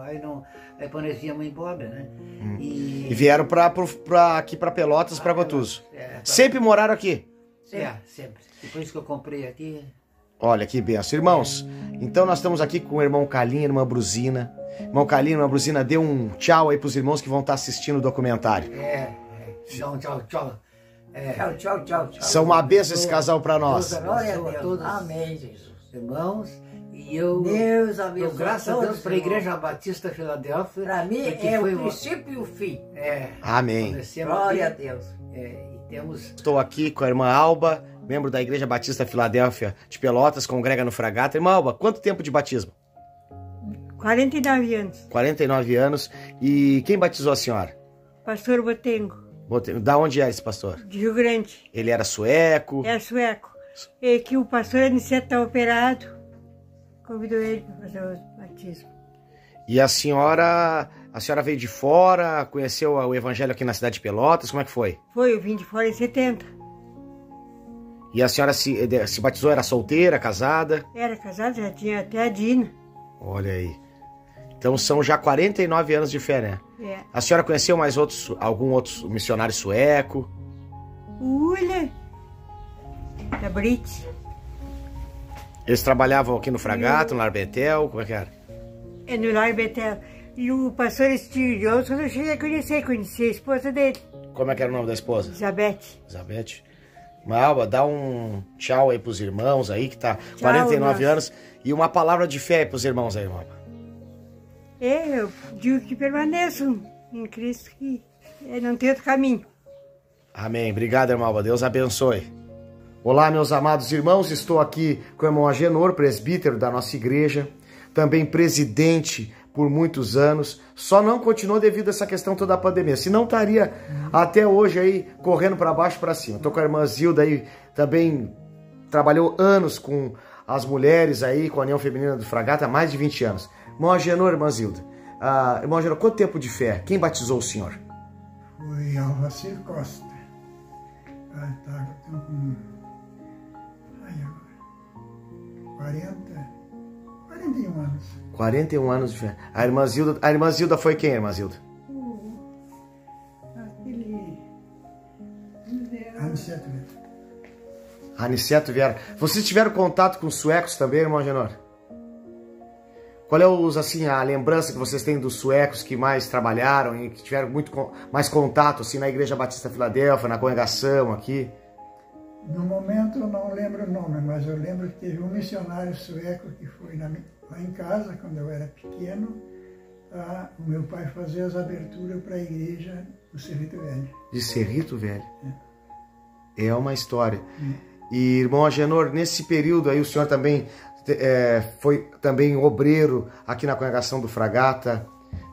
Aí quando nós viemos embora, né? E vieram aqui para Pelotas, para Gotuso. Sempre moraram aqui? Sempre. Depois que eu comprei aqui. Olha que benção. Irmãos, então nós estamos aqui com o irmão Calim e a irmã Brusina. Irmão Calim e irmã Brusina, dê um tchau aí para os irmãos que vão estar assistindo o documentário. Tchau. Tchau. São uma bênção esse casal para nós. Glória a Deus. Todos Amém, Jesus. Irmãos, e eu graças a Deus para a Igreja Batista Filadélfia. Para mim é o princípio e o fim. Amém. Glória a Deus. Estou aqui com a irmã Alba, membro da Igreja Batista Filadélfia de Pelotas, congrega no Fragata. Irmã Alba, quanto tempo de batismo? 49 anos. 49 anos. E quem batizou a senhora? Pastor Botengo. Da onde é esse pastor? De Rio Grande. Ele era sueco? Era sueco. E que o pastor Aniceto está operado. Convidou ele para fazer o batismo. E a senhora veio de fora, conheceu o evangelho aqui na cidade de Pelotas, como é que foi? Foi, eu vim de fora em 70. E a senhora se batizou, era solteira, casada? Era casada, já tinha até a Dina. Olha aí. Então são já 49 anos de fé, né? É. A senhora conheceu mais algum outro missionário sueco? O William, da Brit. Eles trabalhavam aqui no Fragato, no Lar Betel, como é que era? É no Lar Betel. E o pastor Steve Johnson, eu cheguei a conheci a esposa dele. Como é que era o nome da esposa? Elizabeth. Elizabeth. Malba, dá um tchau aí pros irmãos aí, que tá Tchau, 49 anos. E uma palavra de fé aí pros irmãos aí, Malba. Eu digo que permaneçam em Cristo, que não tem outro caminho. Amém. Obrigado, irmão. Deus abençoe. Olá, meus amados irmãos. Estou aqui com o irmão Agenor, presbítero da nossa igreja, também presidente por muitos anos. Só não continuou devido a essa questão toda da pandemia. Senão estaria até hoje aí correndo para baixo e para cima. Estou com a irmã Zilda aí, também trabalhou anos com as mulheres aí, com a União Feminina do Fragata, há mais de 20 anos. Irmão Agenor, irmã Zilda. Irmão Agenor, quanto tempo de fé? Quem batizou o senhor? Foi Alvacir Costa. Tá com... agora. 41 anos. 41 anos de fé. A irmã Zilda foi quem, irmã Zilda? Aniceto Vieira. Aniceto Vieira. Vocês tiveram contato com os suecos também, irmão Agenor? Qual é a lembrança que vocês têm dos suecos que mais trabalharam e que tiveram muito mais contato assim, na Igreja Batista Filadélfia, na congregação aqui? No momento eu não lembro o nome, mas eu lembro que teve um missionário sueco que foi lá em casa, quando eu era pequeno, o meu pai fazia as aberturas para a igreja do Cerrito Velho. De Cerrito Velho? É uma história. E, irmão Agenor, nesse período aí o senhor também... foi também obreiro aqui na congregação do Fragata,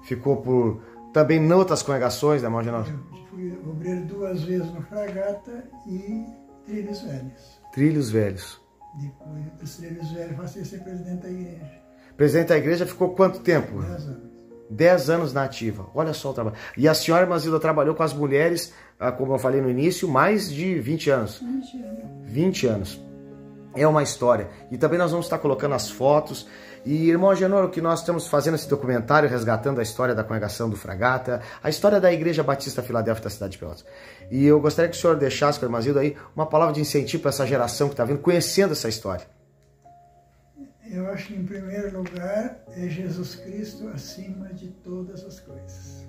ficou também em outras congregações, né, irmão Agenor? Eu fui obreiro 2 vezes no Fragata e Trilhos Velhos. Trilhos Velhos. Depois dos Trilhos Velhos passei a ser presidente da igreja. Presidente da igreja ficou quanto tempo? 10 anos. 10 anos na ativa, olha só o trabalho. E a senhora, irmã Zilda, trabalhou com as mulheres, como eu falei no início, mais de 20 anos. 20 anos. 20 anos. É uma história. E também nós vamos estar colocando as fotos. E, irmão Agenor, o que nós estamos fazendo esse documentário, resgatando a história da congregação do Fragata, a história da Igreja Batista Filadélfia da cidade de Pelotas. E eu gostaria que o senhor deixasse com a irmã Zilda aí uma palavra de incentivo para essa geração que está vindo, conhecendo essa história. Eu acho que, em primeiro lugar, é Jesus Cristo acima de todas as coisas.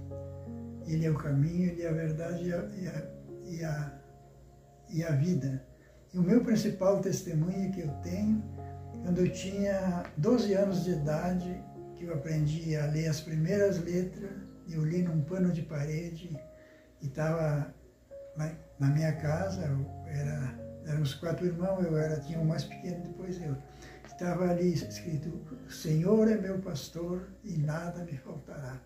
Ele é o caminho, Ele é a verdade e a vida. E o meu principal testemunho que eu tenho, quando eu tinha 12 anos de idade, que eu aprendi a ler as primeiras letras, eu li num pano de parede, e estava na minha casa, éramos 4 irmãos, tinha um mais pequeno, depois eu. Estava ali escrito, o Senhor é meu pastor e nada me faltará.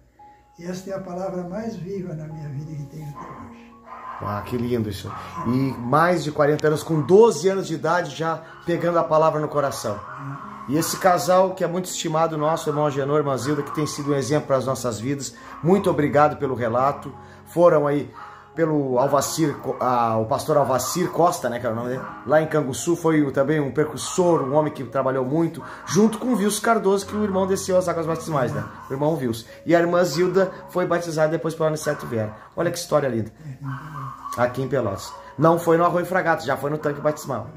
E esta é a palavra mais viva na minha vida que tenho até hoje. Ah, que lindo isso. E mais de 40 anos, com 12 anos de idade, já pegando a palavra no coração. E esse casal, que é muito estimado nosso, irmão Agenor, irmã Zilda, que tem sido um exemplo para as nossas vidas. Muito obrigado pelo relato. Foram aí pelo o pastor Alvacir Costa, né, que era o nome dele, lá em Canguçu, foi também um precursor, um homem que trabalhou muito, junto com o Vilso Cardoso, que o irmão desceu as águas batismais, né, o irmão Vilso. E a irmã Zilda foi batizada depois pelo Aniceto Vieira. Olha que história linda. Aqui em Pelotas. Não foi no Arroio Fragato, já foi no tanque batismal.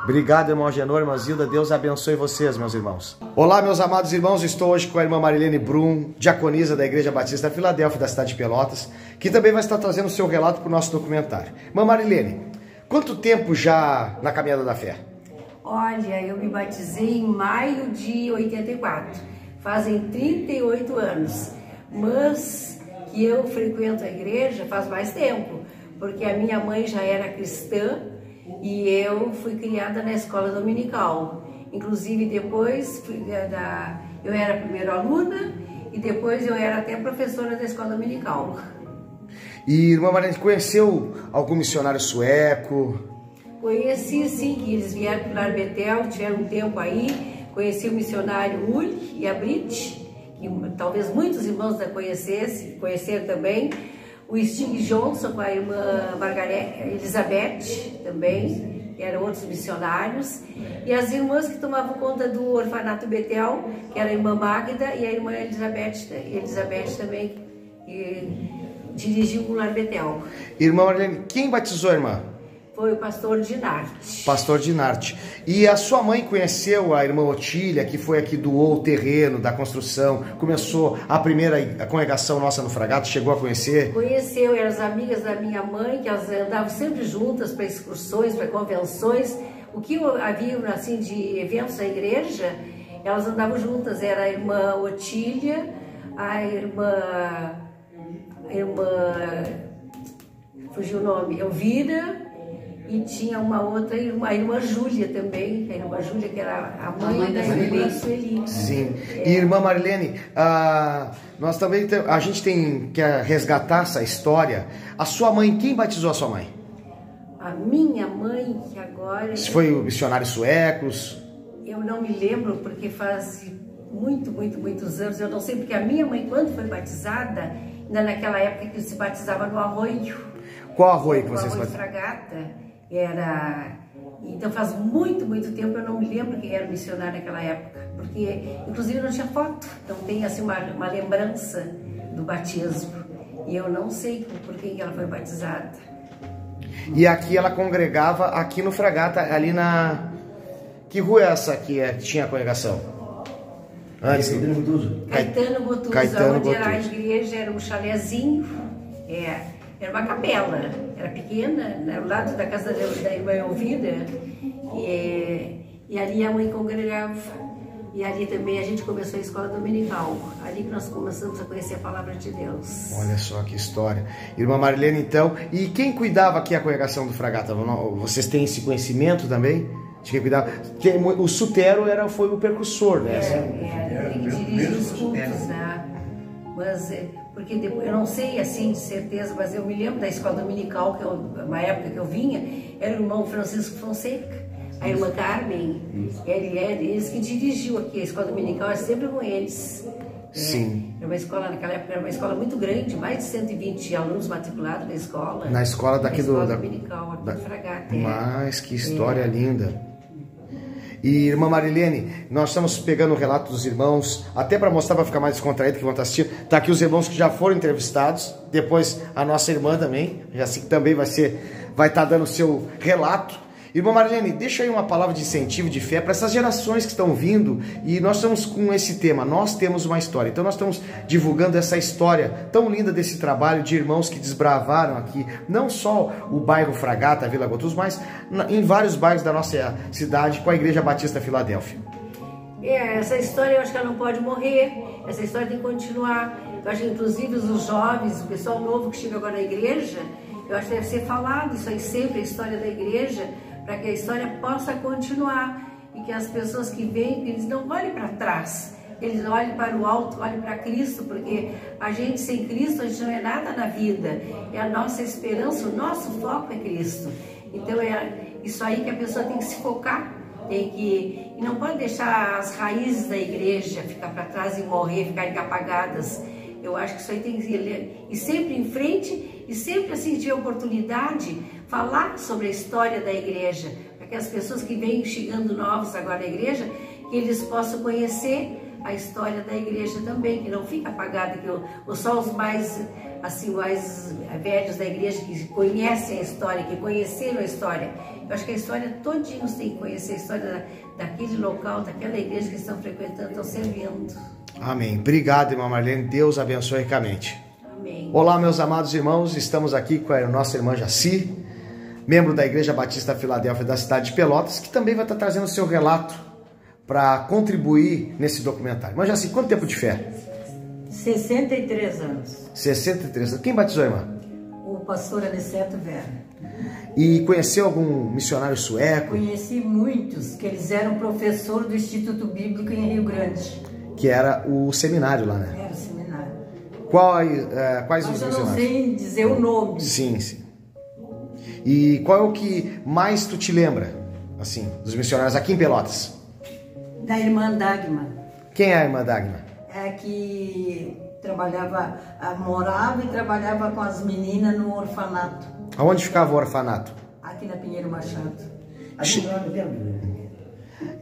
Obrigado, irmão Agenor, irmã Zilda. Deus abençoe vocês, meus irmãos. Olá, meus amados irmãos. Estou hoje com a irmã Marilene Brum, diaconisa da Igreja Batista Filadélfia da cidade de Pelotas, que também vai estar trazendo o seu relato para o nosso documentário. Irmã Marilene, quanto tempo já na caminhada da fé? Olha, eu me batizei em maio de 84. Fazem 38 anos. Mas que eu frequento a igreja faz mais tempo, porque a minha mãe já era cristã e eu fui criada na escola dominical. Inclusive depois eu era primeiro aluna e depois eu era até professora da escola dominical. E, irmã Marilene, conheceu algum missionário sueco? Conheci, sim, que eles vieram para o Lar Betel, tiveram um tempo aí. Conheci o missionário Uli e a Brit, que talvez muitos irmãos da conheceram também. O Stig Johnson com a irmã Elizabeth também, que eram outros missionários. E as irmãs que tomavam conta do orfanato Betel, que era a irmã Magda e a irmã Elizabeth também, que dirigiu o Lar Betel. Irmã Marlene, quem batizou a irmã? Foi o pastor Dinarte. Pastor Dinarte. E a sua mãe conheceu a irmã Otília, que foi aqui, doou o terreno da construção, começou a primeira congregação nossa no Fragato, chegou a conhecer? Conheceu, eram as amigas da minha mãe, que elas andavam sempre juntas para excursões, para convenções. O que havia assim, de eventos da igreja, elas andavam juntas. Era a irmã Otília, a irmã fugiu o nome, Elvira. E tinha uma outra irmã, a irmã Júlia também, a irmã Júlia, que era a mãe da irmã Sueli. Sim. E irmã Marilene, nós também a gente quer resgatar essa história. A sua mãe, quem batizou a sua mãe? A minha mãe, que agora... Se foi o missionários suecos? Eu não me lembro, porque faz muitos anos. Eu não sei, porque a minha mãe, quando foi batizada, ainda naquela época que se batizava no arroio. Qual arroio que vocês batizavam? O arroio Fragata. Então faz muito tempo, eu não me lembro quem era missionário naquela época, porque inclusive não tinha foto, então tem assim uma lembrança do batismo, e eu não sei por quem ela foi batizada. E aqui ela congregava, aqui no Fragata, ali na... Que rua é essa que tinha a congregação? Antes. Caetano Botuso, onde era a igreja, era um chalézinho, era uma capela, era pequena, ao lado da casa da irmã Elvira, e ali a mãe congregava. E ali também a gente começou a escola dominical, ali que nós começamos a conhecer a palavra de Deus. Olha só que história. Irmã Marilene, então, e quem cuidava aqui a congregação do Fragata? Vocês têm esse conhecimento também? De quem cuidava? O Sutero foi o percussor, né? Ele dirigia os cultos, né? Mas... porque depois, eu não sei assim de certeza, mas eu me lembro da escola dominical, que uma época que eu vinha, era o irmão Francisco Fonseca, a irmã Carmen, eles que dirigiu aqui a escola dominical, era sempre com eles. Sim. Era uma escola, naquela época, era uma escola muito grande, mais de 120 alunos matriculados na escola. Na escola daqui do dominical, aqui do Fragata. Mas que história linda. E irmã Marilene, nós estamos pegando o relato dos irmãos, até para mostrar, para ficar mais descontraído que vão estar assistindo. Tá aqui os irmãos que já foram entrevistados, depois a nossa irmã também, já assim, também vai estar dando o seu relato. Irmã Marilene, deixa aí uma palavra de incentivo, de fé para essas gerações que estão vindo, e nós estamos com esse tema, nós temos uma história. Então nós estamos divulgando essa história tão linda desse trabalho de irmãos que desbravaram aqui, não só o bairro Fragata, a Vila Gotus, mas em vários bairros da nossa cidade, com a Igreja Batista Filadélfia. Essa história eu acho que ela não pode morrer, essa história tem que continuar. Eu acho que inclusive os jovens, o pessoal novo que chega agora na igreja, eu acho que deve ser falado isso aí sempre, a história da igreja, para que a história possa continuar e que as pessoas que vêm, eles não olhem para trás, eles olhem para o alto, olhem para Cristo, porque a gente sem Cristo, a gente não é nada na vida, é a nossa esperança, o nosso foco é Cristo. Então é isso aí que a pessoa tem que se focar, e não pode deixar as raízes da igreja ficar para trás e morrer, ficarem apagadas. Eu acho que isso aí tem que ir sempre em frente e sempre assim de oportunidade falar sobre a história da igreja, para que as pessoas que vêm chegando novos agora na igreja, que eles possam conhecer a história da igreja também, que não fica apagada, que só os mais velhos da igreja que conhecem a história, que conheceram a história. Eu acho que a história, todinhos têm que conhecer a história daquele local, daquela igreja que estão frequentando, estão servindo. Amém. Obrigado, irmã Marlene. Deus abençoe ricamente. Amém. Olá, meus amados irmãos. Estamos aqui com a nossa irmã Jaci, membro da Igreja Batista Filadélfia da cidade de Pelotas, que também vai estar trazendo o seu relato para contribuir nesse documentário. Irmã Jaci, quanto tempo de fé? 63 anos. 63 anos. Quem batizou a irmã? O pastor Aniceto Vera. E conheceu algum missionário sueco? Conheci muitos, que eles eram professor do Instituto Bíblico em Rio Grande. Que era o seminário lá, né? Era o seminário. Quais os missionários? Eu não sei dizer o nome. Sim, sim. E qual é o que mais tu te lembra, assim, dos missionários aqui em Pelotas? Da irmã Dagmar. Quem é a irmã Dagmar? É que trabalhava, morava e trabalhava com as meninas no orfanato. Aonde ficava o orfanato? Aqui na Pinheiro Machado.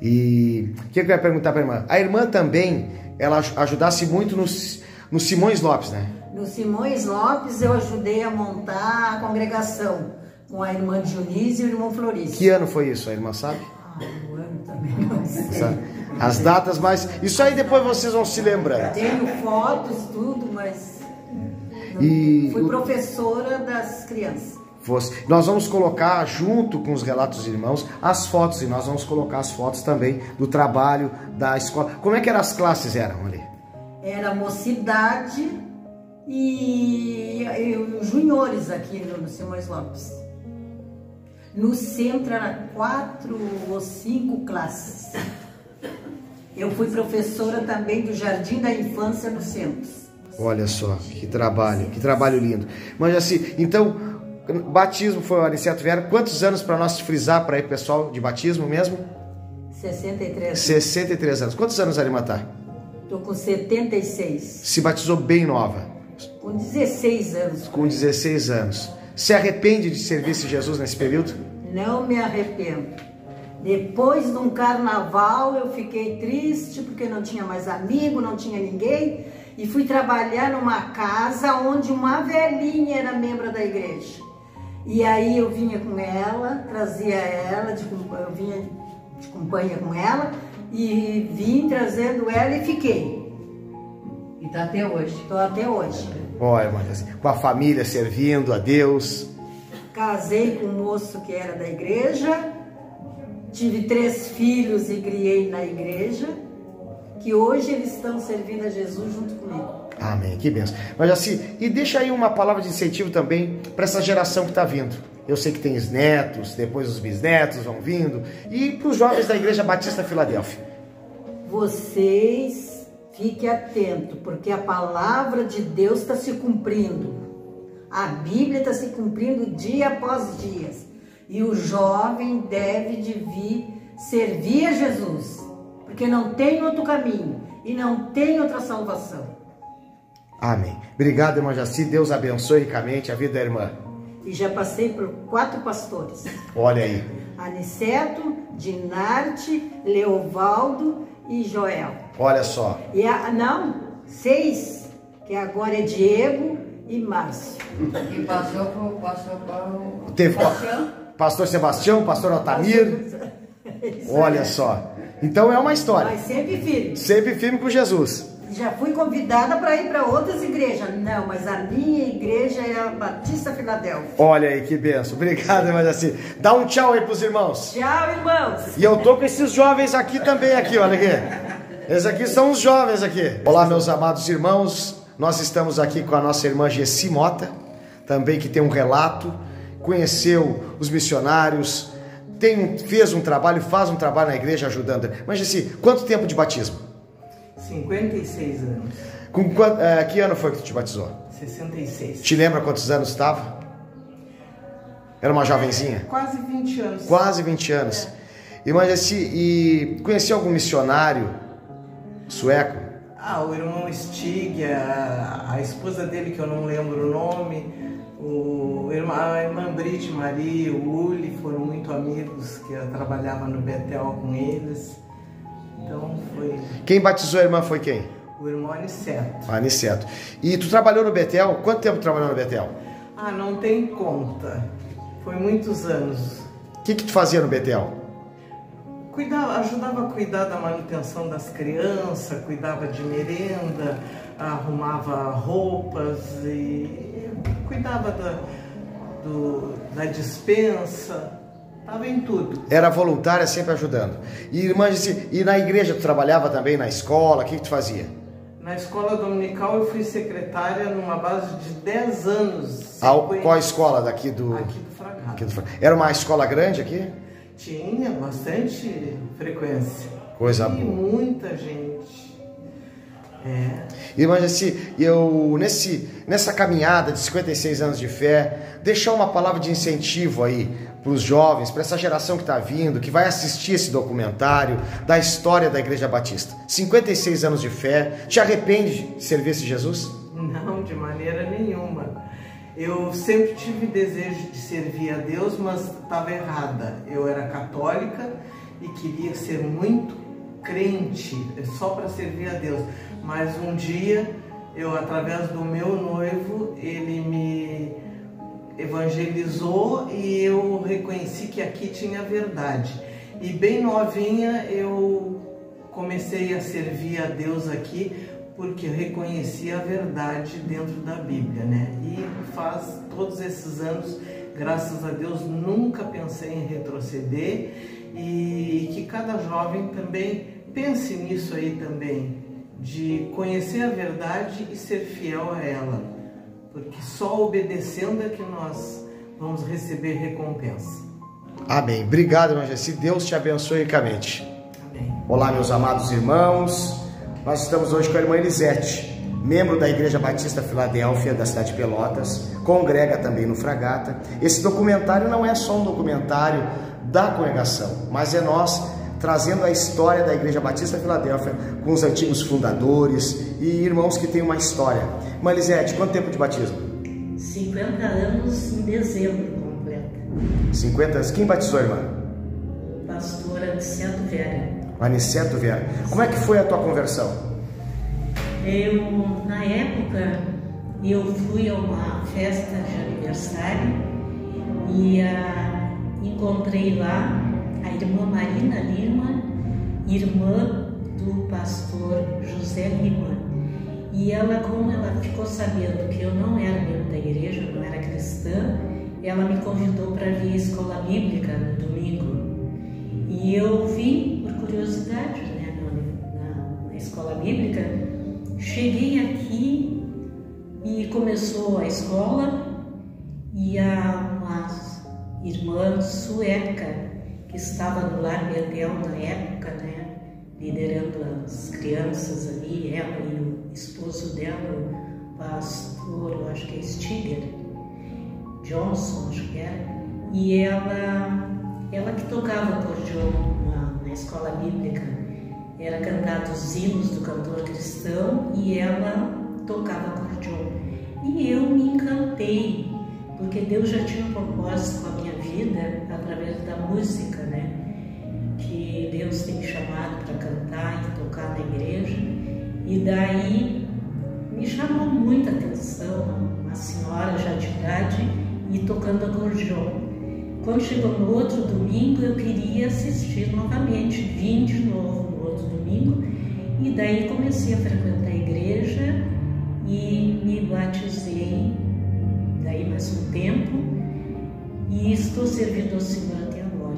E o que eu ia perguntar para a irmã? A irmã também, ela ajudasse muito no Simões Lopes, né? No Simões Lopes eu ajudei a montar a congregação com a irmã Dionísio e o irmão Florício. Que ano foi isso, a irmã sabe? O ano também não sei. As datas, mas isso aí depois vocês vão se lembrando. Tenho fotos, tudo, mas fui professora das crianças. Nós vamos colocar junto com os relatos dos irmãos as fotos, e nós vamos colocar as fotos também do trabalho da escola. Como é que as classes eram ali? Era mocidade e juniores aqui no Simões Lopes. No centro era 4 ou 5 classes. Eu fui professora também do Jardim da Infância no centro. Olha só, que trabalho lindo. Mas assim, então, batismo foi o Aniceto Vera. Quantos anos para nós frisar para aí, pessoal, de batismo mesmo? 63. 63 anos. Quantos anos a irmã tá? Estou com 76. Se batizou bem nova? Com 16 anos. Com 16 anos. Se arrepende de servir esse Jesus nesse período? Não me arrependo. Depois de um carnaval eu fiquei triste porque não tinha mais amigo, não tinha ninguém. E fui trabalhar numa casa onde uma velhinha era membro da igreja. E aí eu vinha com ela, trazia ela, eu vinha de companhia com ela. E vim trazendo ela e fiquei. E tá até hoje. Estou até hoje. Olha, mas assim, com a família servindo a Deus. Casei com um moço que era da igreja. Tive 3 filhos e criei na igreja. Que hoje eles estão servindo a Jesus junto comigo. Amém, que bênção. Mas assim, e deixa aí uma palavra de incentivo também para essa geração que está vindo. Eu sei que tem os netos, depois os bisnetos vão vindo. E para os jovens da Igreja Batista Filadélfia. Vocês fiquem atentos, porque a palavra de Deus está se cumprindo. A Bíblia está se cumprindo dia após dia. E o jovem deve de vir servir a Jesus. Porque não tem outro caminho e não tem outra salvação. Amém. Obrigado, irmã Jaci. Deus abençoe ricamente a vida da irmã. E já passei por 4 pastores. Olha aí. Aniceto, Dinarte, Leovaldo e Joel. Olha só. E 6, que agora é Diego e Márcio. E passou para o Teve pastor Sebastião, pastor Altamir. Olha só. Então é uma história. Mas sempre firme. Sempre firme com Jesus. Já fui convidada para ir para outras igrejas. Não, mas a minha igreja é a Batista Filadélfia. Olha aí, que benção. Obrigado, irmã Jaci. Dá um tchau aí pros irmãos. Tchau, irmãos. E eu tô com esses jovens aqui também, olha aqui. Esses aqui são os jovens aqui. Olá, meus amados irmãos. Nós estamos aqui com a nossa irmã Gessi Mota, também que tem um relato, conheceu os missionários, fez um trabalho, faz um trabalho na igreja ajudando. Mas Gessi, quanto tempo de batismo? 56 anos. Que ano foi que tu te batizou? 66. Te lembra quantos anos estava? Era uma jovenzinha? Quase 20 anos. Quase 20 anos. Irmã Gessi, e conheceu algum missionário sueco? O irmão Stig, a esposa dele, que eu não lembro o nome, a irmã Brit Maria, o Uli, foram muito amigos, que eu trabalhava no Betel com eles. Então foi... Quem batizou a irmã foi quem? O irmão Aniceto. Aniceto. E tu trabalhou no Betel? Quanto tempo tu trabalhou no Betel? Não tem conta. Foi muitos anos. O que tu fazia no Betel? Ajudava a cuidar da manutenção das crianças, cuidava de merenda, arrumava roupas e cuidava da dispensa. Estava em tudo. Era voluntária, sempre ajudando. E, irmã, e na igreja tu trabalhava também, na escola? O que tu fazia? Na escola dominical eu fui secretária numa base de 10 anos. Qual a escola daqui do... Aqui do Fragata. Era uma escola grande aqui? Tinha bastante frequência. Coisa boa. Muita gente. Irmã Jessi, eu nessa caminhada de 56 anos de fé, deixar uma palavra de incentivo aí para os jovens, para essa geração que está vindo, que vai assistir esse documentário da história da Igreja Batista. 56 anos de fé, te arrepende de servir esse Jesus? Não, de maneira nenhuma. Eu sempre tive desejo de servir a Deus, mas estava errada. Eu era católica e queria ser muito crente, só para servir a Deus. Mas um dia, através do meu noivo, ele me evangelizou e eu reconheci que aqui tinha verdade. E bem novinha eu comecei a servir a Deus aqui, porque eu reconheci a verdade dentro da Bíblia, né? E faz todos esses anos, graças a Deus, nunca pensei em retroceder, e que cada jovem também pense nisso aí também, de conhecer a verdade e ser fiel a ela, porque só obedecendo é que nós vamos receber recompensa. Amém. Obrigado, irmã Jessi. Deus te abençoe ricamente. Amém. Olá, meus amados irmãos. Nós estamos hoje com a irmã Elisete, membro da Igreja Batista Filadélfia da cidade de Pelotas, congrega também no Fragata. Esse documentário não é só um documentário da congregação, mas é nós trazendo a história da Igreja Batista Filadélfia com os antigos fundadores e irmãos que têm uma história. Irmã Elisete, quanto tempo de batismo? 50 anos em dezembro completa. 50 anos. Quem batizou a irmã? Pastora Aniceto Vera. Aniceto Vera. Como é que foi a tua conversão? Na época, eu fui a uma festa de aniversário e encontrei lá a irmã Marina Lima, irmã do pastor José Lima. E ela, como ela ficou sabendo que eu não era membro da igreja, não era cristã, ela me convidou para vir à escola bíblica no domingo. E eu vim por curiosidade, né, na escola bíblica. Cheguei aqui e começou a escola, e uma irmã sueca que estava no Lar Betel na época, né, liderando as crianças ali, ela e o esposo dela, o pastor, eu acho que é Stiger Johnson, acho que era, e ela que tocava acordeon na escola bíblica. Era cantado os hinos do cantor cristão e ela tocava acordeon. E eu me encantei, porque Deus já tinha um propósito com a minha vida através da música, né? Que Deus tem me chamado para cantar e tocar na igreja. E daí me chamou muita atenção uma senhora já de idade e tocando acordeon. Quando chegou no outro domingo, eu queria assistir novamente, vim de novo no outro domingo, e daí comecei a frequentar a igreja e me batizei, daí mais um tempo, e estou servindo ao Senhor até agora.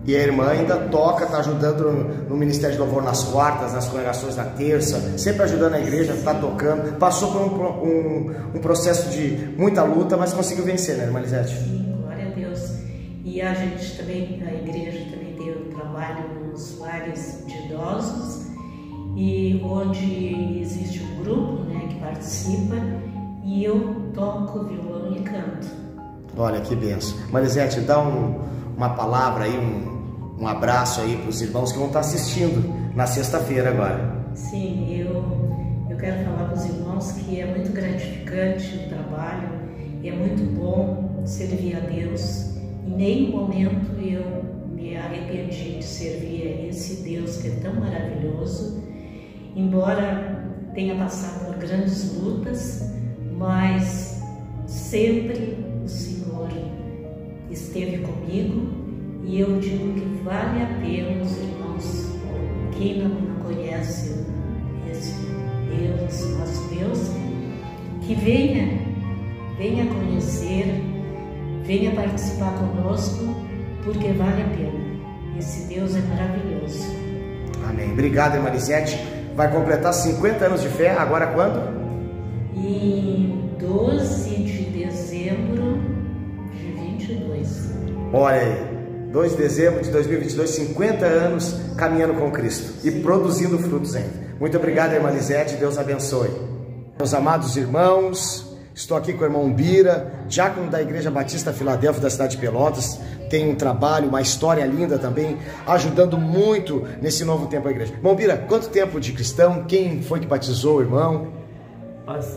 E a irmã ainda toca, está ajudando no Ministério de Louvor nas quartas, nas congregações na terça, sempre ajudando a igreja, está tocando, passou por um processo de muita luta, mas conseguiu vencer, né, irmã Elisete? Sim. E a gente também, a igreja também tem um trabalho nos lares de idosos, e onde existe um grupo, né, que participa, e eu toco violão e canto. Olha que benção. Marisete, dá uma palavra aí, um abraço aí para os irmãos que vão estar assistindo na sexta-feira agora. Sim, eu quero falar para os irmãos que é muito gratificante o trabalho, é muito bom servir a Deus. Em nenhum momento eu me arrependi de servir a esse Deus que é tão maravilhoso, embora tenha passado por grandes lutas, mas sempre o Senhor esteve comigo, e eu digo que vale a pena, os irmãos, quem não conhece esse Deus, nosso Deus, que venha conhecer, venha participar conosco, porque vale a pena. Esse Deus é maravilhoso. Amém. Obrigado, irmã Elisete. Vai completar 50 anos de fé, agora quando? Em 12 de dezembro de 22. Olha aí, 2 de dezembro de 2022, 50 anos caminhando com Cristo. Sim. E produzindo frutos ainda. Muito obrigado, irmã Lisete, Deus abençoe. Meus amados irmãos, estou aqui com o irmão Bira, diácono da Igreja Batista Filadélfia da cidade de Pelotas. Tem um trabalho, uma história linda também, ajudando muito nesse novo tempo a igreja. Irmão Bira, quanto tempo de cristão? Quem foi que batizou o irmão?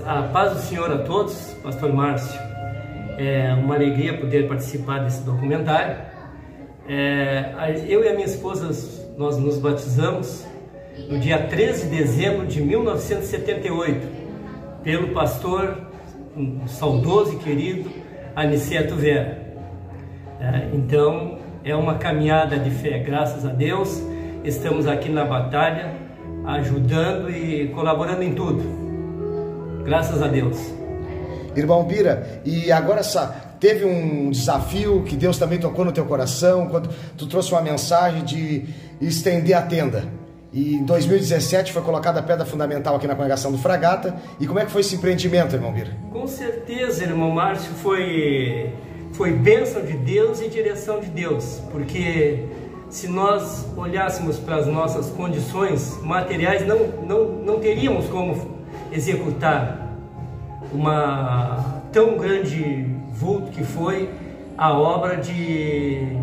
A paz do Senhor a todos, pastor Márcio. É uma alegria poder participar desse documentário. Eu e a minha esposa, nós nos batizamos no dia 13 de dezembro de 1978, pelo pastor saudoso e querido Aniceto Vera. Então, é uma caminhada de fé, graças a Deus. Estamos aqui na batalha, ajudando e colaborando em tudo. Graças a Deus. Irmão Bira, e agora teve um desafio que Deus também tocou no teu coração, quando tu trouxe uma mensagem de estender a tenda. E em 2017 foi colocada a pedra fundamental aqui na congregação do Fragata. E como é que foi esse empreendimento, irmão Bira? Com certeza, irmão Márcio, foi bênção de Deus e direção de Deus, porque se nós olhássemos para as nossas condições materiais, não teríamos como executar uma tão grande vulto que foi a obra de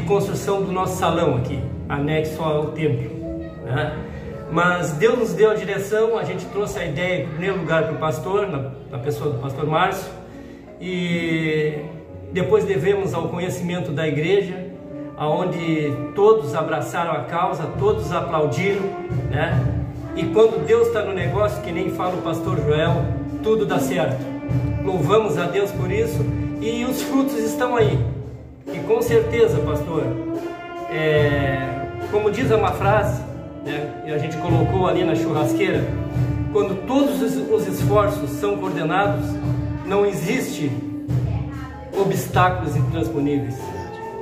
construção do nosso salão aqui, anexo ao templo, né? Mas Deus nos deu a direção, a gente trouxe a ideia em primeiro lugar para o pastor, na pessoa do pastor Márcio, e depois devemos ao conhecimento da igreja, onde todos abraçaram a causa, todos aplaudiram, né? E quando Deus está no negócio, que nem fala o pastor Joel, tudo dá certo. Louvamos a Deus por isso e os frutos estão aí. E com certeza, pastor, como diz uma frase, né, e a gente colocou ali na churrasqueira, quando todos os esforços são coordenados, não existe obstáculos intransponíveis.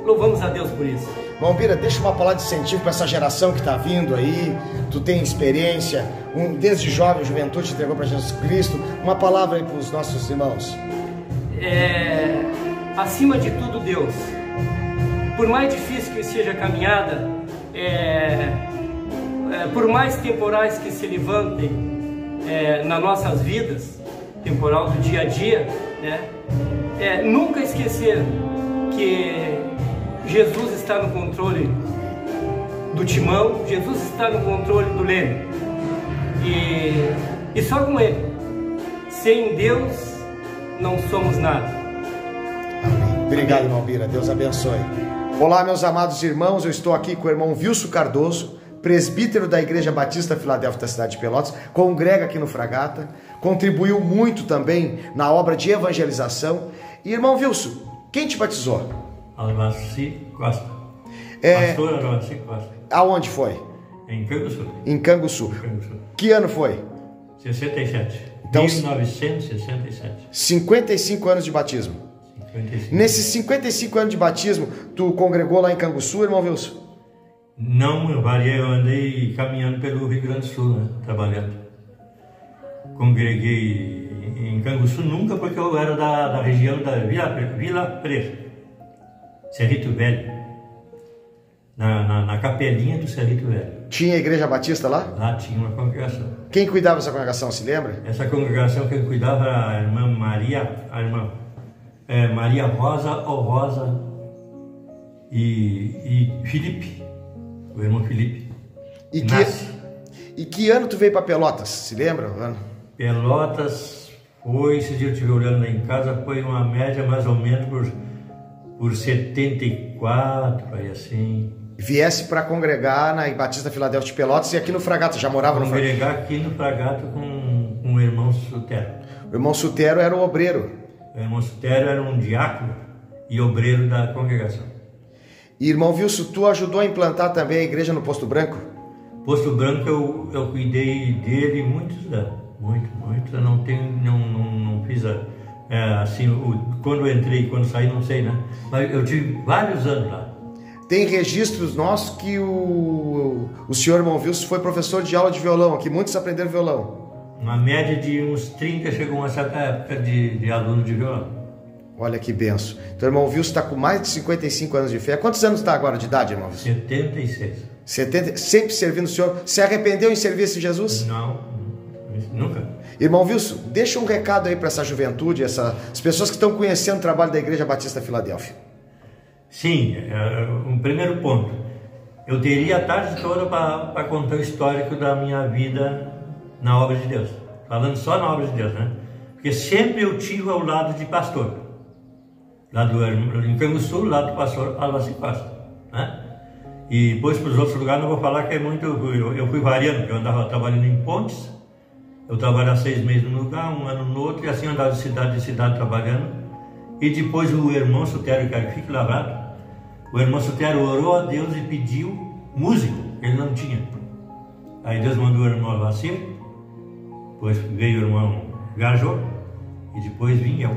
Louvamos a Deus por isso. Irmão Bira, deixa uma palavra de incentivo para essa geração que está vindo aí. Tu tem experiência, desde jovem, juventude, te entregou para Jesus Cristo. Uma palavra aí para os nossos irmãos. Acima de tudo, Deus. Por mais difícil que seja a caminhada, por mais temporais que se levantem nas nossas vidas, temporal do dia a dia, né? Nunca esquecer que Jesus está no controle do timão, Jesus está no controle do leme, e só com Ele. Sem Deus não somos nada. Amém. Obrigado, irmão Bira, Deus abençoe. Olá, meus amados irmãos, eu estou aqui com o irmão Wilson Cardoso, presbítero da Igreja Batista Filadélfia da cidade de Pelotas, congrega aqui no Fragata, contribuiu muito também na obra de evangelização. E irmão Wilson, quem te batizou? Alvaci Costa. Pastor Alvaci Costa. Aonde foi? Em Canguçu. Em Canguçu. Que ano foi? 67. Então, 1967. 55 anos de batismo. 55. Nesses 55 anos de batismo, tu congregou lá em Canguçu, irmão Wilson? Não, eu andei caminhando pelo Rio Grande do Sul, né, trabalhando. Congreguei em Canguçu nunca, porque eu era da região da Vila Preta, Cerrito Velho, na capelinha do Cerrito Velho. Tinha igreja batista lá? Lá tinha uma congregação. Quem cuidava dessa congregação, se lembra? Essa congregação que cuidava era a irmã Maria Rosa e Felipe, o irmão Felipe. E que ano tu veio para Pelotas, se lembra? Pelotas foi, esse dia eu estive olhando lá em casa, foi uma média mais ou menos por 74, aí assim. Viesse para congregar na Batista Filadélfia de Pelotas e aqui no Fragata, já morava no Fragata? Congregar aqui no Fragata com o irmão Sutero. O irmão Sutero era o obreiro? O irmão Sutero era um diácono e obreiro da congregação. E irmão Wilson, tu ajudou a implantar também a igreja no Posto Branco? Posto Branco eu cuidei dele muitos anos, muito. Eu não fiz assim, quando eu entrei, quando saí, não sei, né? Mas eu tive vários anos lá. Tem registros nossos que o senhor irmão Wilson foi professor de aula de violão aqui, muitos aprenderam violão. Uma média de uns 30 chegou uma certa época de aluno de violão. Olha que benção. Então o irmão Wilson está com mais de 55 anos de fé. Quantos anos está agora de idade, irmão Wilson? 76. Sempre servindo o Senhor. Se arrependeu em servir esse Jesus? Não, nunca. Irmão Wilson, deixa um recado aí para essa juventude, as pessoas que estão conhecendo o trabalho da Igreja Batista Filadélfia. Sim, um primeiro ponto. Eu teria a tarde toda para contar o histórico da minha vida na obra de Deus. Falando só na obra de Deus, né? Porque sempre eu tive ao lado de pastor. Lá em Canguçu, lá do pastor Alvacir Costa, né? E depois para os outros lugares não vou falar que é muito... Eu fui variando, porque eu andava trabalhando em Pontes. Eu trabalhava 6 meses num lugar, 1 ano no outro, e assim andava de cidade trabalhando. E depois o irmão Sotero, quero que fique lembrado, o irmão Sotero orou a Deus e pediu músico, ele não tinha. Aí Deus mandou o irmão Alvacir, depois veio o irmão Gajô, e depois vim eu.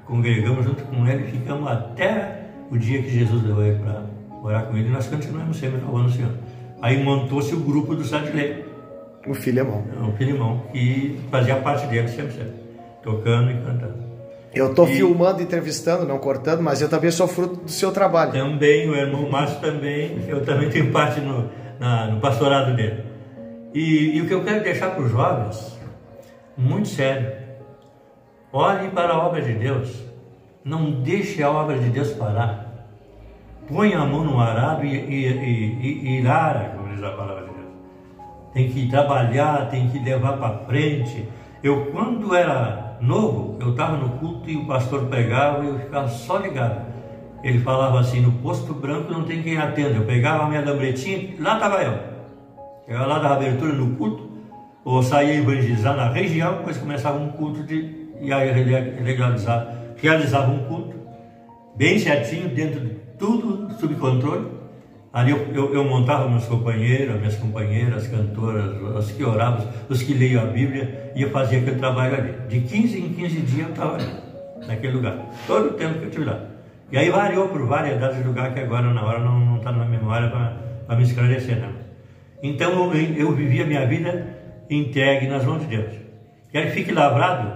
Congregamos junto com ele e ficamos até o dia que Jesus levou ele para orar com ele, e nós continuamos sempre louvando o Senhor. Aí montou-se o grupo do Sadilei. O Filemão. O Filemão, que fazia parte dele sempre, tocando e cantando. Eu estou filmando, entrevistando, não cortando, mas eu também sou fruto do seu trabalho. Também, o irmão Márcio também, eu também tenho parte no pastorado dele. E o que eu quero deixar para os jovens, muito sério, olhe para a obra de Deus, não deixe a obra de Deus parar. Põe a mão no arado e irara, como diz a palavra de Deus. Tem que trabalhar, tem que levar para frente. Eu, quando era novo, eu estava no culto e o pastor pregava e eu ficava só ligado. Ele falava assim, no posto branco não tem quem atenda. Eu pegava a minha lambretinha, lá estava eu. Eu lá dava abertura no culto, ou saía evangelizar na região, depois começava um culto e aí realizava um culto, bem certinho, dentro de tudo, sob controle. Ali eu montava meus companheiros, minhas companheiras, cantoras, os que oravam, os que liam a Bíblia, e eu fazia aquele trabalho ali. De 15 em 15 dias eu estava ali, naquele lugar, todo o tempo que eu estive lá. E aí variou por variedades de lugar que agora na hora não está na memória para me esclarecer, né? Então eu vivi a minha vida entregue nas mãos de Deus. Quero que fique lavrado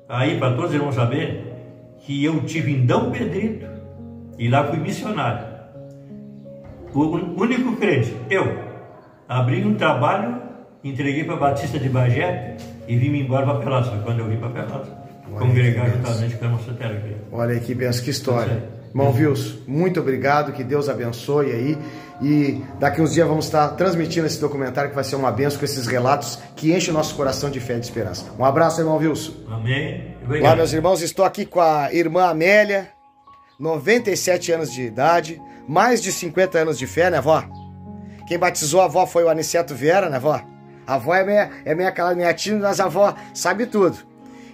aí para todos os irmãos saber que eu tive em Dom Pedrito e lá fui missionário. O único crente, eu abri um trabalho, entreguei para Batista de Bagé e vim embora para Pelotas. Foi quando eu vim para Pelotas, congregar juntamente com o irmão Sotero. Olha aí que benção, que história. Irmão Wilson, muito obrigado, que Deus abençoe aí. E daqui uns dias vamos estar transmitindo esse documentário que vai ser uma benção com esses relatos que enchem o nosso coração de fé e de esperança. Um abraço, irmão Wilson. Amém. Olá, meus irmãos, estou aqui com a irmã Amélia, 97 anos de idade, mais de 50 anos de fé, né, vó? Quem batizou a avó foi o Aniceto Vieira, né, vó? A avó é minha netinha, mas a avó sabe tudo.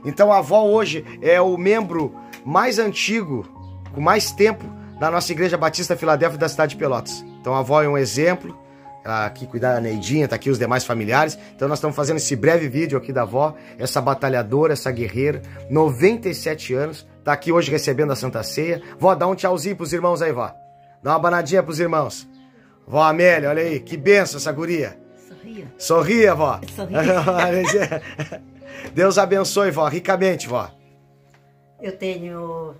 Então a avó hoje é o membro mais antigo, com mais tempo, da nossa Igreja Batista Filadélfia da cidade de Pelotas. Então a avó é um exemplo, ela aqui cuidar da Neidinha, tá aqui os demais familiares. Então nós estamos fazendo esse breve vídeo aqui da avó, essa batalhadora, essa guerreira, 97 anos, tá aqui hoje recebendo a Santa Ceia. Vó, dá um tchauzinho pros irmãos aí, vó. Dá uma banadinha pros irmãos. Vó Amélia, olha aí, que benção essa guria. Sorria. Sorria, vó. Sorria. Deus abençoe, vó, ricamente, vó. Eu tenho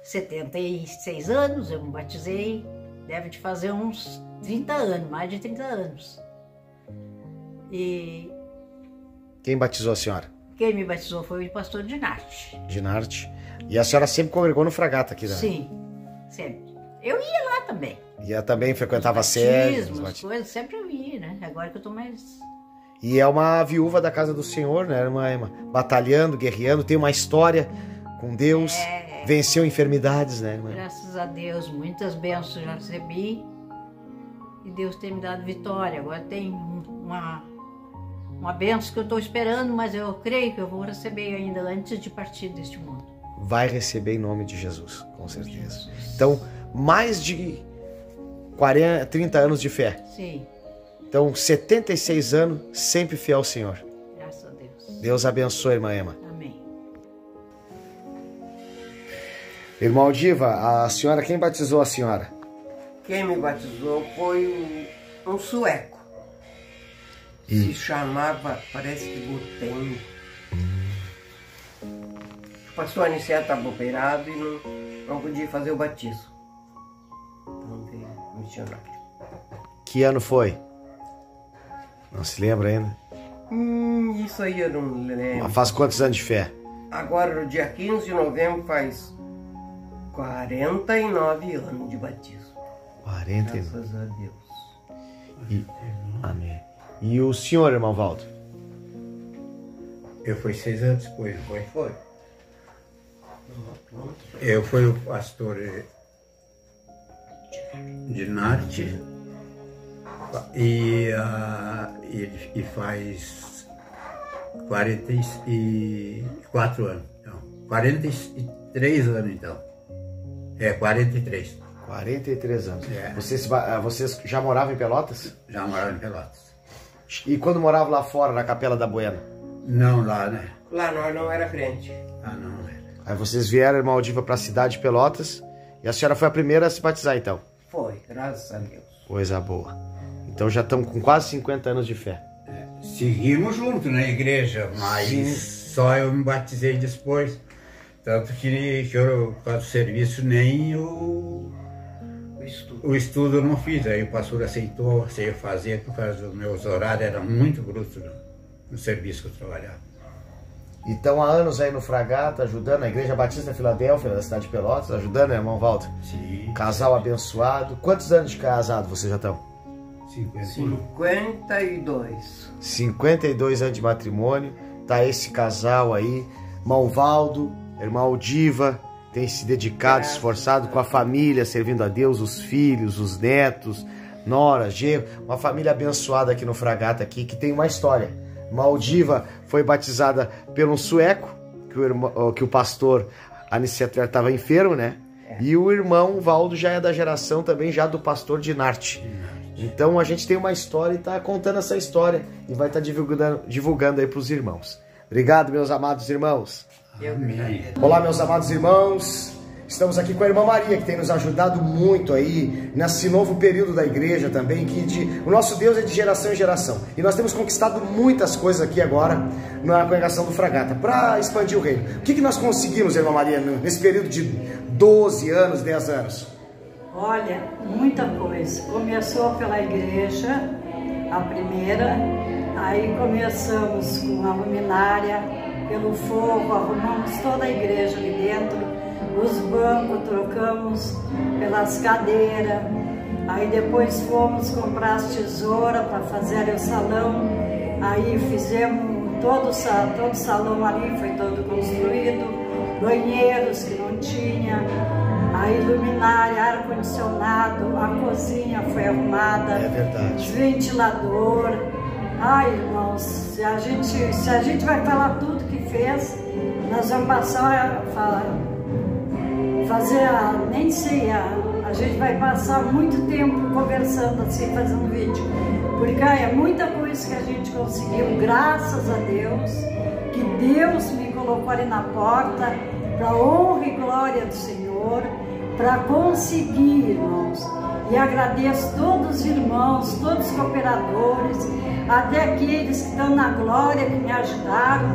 76 anos, eu me batizei, deve de fazer uns 30 anos, mais de 30 anos. E Quem batizou a senhora? quem me batizou foi o pastor Dinarte. Dinarte. E a senhora sempre congregou no Fragata aqui, né? Sim, sempre. Eu ia lá também. E ela também frequentava séries. As coisas, sempre eu ia, né? Agora que eu tô mais... E é uma viúva da casa do Senhor, né, irmã? Batalhando, guerreando, tem uma história com Deus, venceu enfermidades, né, irmã? Graças a Deus, muitas bênçãos já recebi e Deus tem me dado vitória. Agora tem uma bênção que eu estou esperando, mas eu creio que eu vou receber ainda antes de partir deste mundo. Vai receber em nome de Jesus, com certeza. Então, mais de 30 anos de fé. Sim. Então, 76 anos, sempre fiel ao Senhor. Graças a Deus. Deus abençoe, irmã Emma. Amém. Irmão Diva, a senhora, quem batizou a senhora? Quem me batizou foi um sueco. Se chamava, parece que Botem. O pastor Aniceto estava operado e não podia fazer o batismo. Então veio missionário. Que ano foi? Não se lembra ainda? Isso aí eu não lembro. Mas faz quantos anos de fé? Agora, no dia 15 de novembro, faz 49 anos de batismo. 49. Graças a Deus. Amém. E o senhor, irmão Valdo? Eu fui 6 anos depois, foi? Eu fui o pastor de Narte e faz 44 anos. Então, 43 anos, então. 43. 43 anos. É. Vocês já moravam em Pelotas? Já moravam em Pelotas. E quando moravam lá fora, na Capela da Buena? Não, lá, né? Lá nós não era crente. Não era. Aí vocês vieram, irmã Aldiva, para a cidade de Pelotas e a senhora foi a primeira a se batizar, então? Foi, graças a Deus. Coisa boa. Então já estamos com quase 50 anos de fé. Seguimos juntos na igreja, mas só eu me batizei depois. Tanto que eu, por causa do serviço, nem o estudo eu não fiz. Aí o pastor aceitou, sem eu fazer, por causa dos meus horários, eram muito brutos no serviço que eu trabalhava. E estão há anos aí no Fragata, ajudando a Igreja Batista Filadélfia, da cidade de Pelotas, ajudando, né, irmão Walter? Sim. Casal abençoado. Quantos anos de casado vocês já estão? 52. 52 anos de matrimônio. Tá esse casal aí, irmão Valdo, irmã Aldiva, tem se dedicado, esforçado com a família, servindo a Deus, os filhos, os netos, nora, genro, uma família abençoada aqui no Fragata, aqui, que tem uma história. Maldiva foi batizada por um sueco, que o pastor Aniceto estava enfermo, né? E o irmão Valdo já é da geração também já do pastor de Narte. Então a gente tem uma história e está contando essa história e vai estar divulgando aí para os irmãos. Obrigado, meus amados irmãos. Amém. Olá, meus amados irmãos. Estamos aqui com a irmã Maria, que tem nos ajudado muito aí nesse novo período da igreja também, o nosso Deus é de geração em geração. E nós temos conquistado muitas coisas aqui agora na congregação do Fragata, para expandir o reino. O que nós conseguimos, irmã Maria, nesse período de 12 anos, 10 anos? Olha, muita coisa. Começou pela igreja, a primeira, aí começamos com a luminária, pelo fogo, arrumamos toda a igreja ali dentro. Os bancos trocamos pelas cadeiras, aí depois fomos comprar as tesouras para fazer o salão, aí fizemos todo o salão ali, foi todo construído, banheiros que não tinha, aí luminária, ar-condicionado, a cozinha foi arrumada, ventilador. Ai, irmãos, se a gente vai falar tudo que fez, nós vamos passar nem sei, a gente vai passar muito tempo conversando assim, fazendo vídeo, porque é muita coisa que a gente conseguiu, graças a Deus, que Deus me colocou ali na porta, para honra e glória do Senhor, para conseguir, irmãos, e agradeço todos os irmãos, todos os cooperadores, até aqueles que estão na glória, que me ajudaram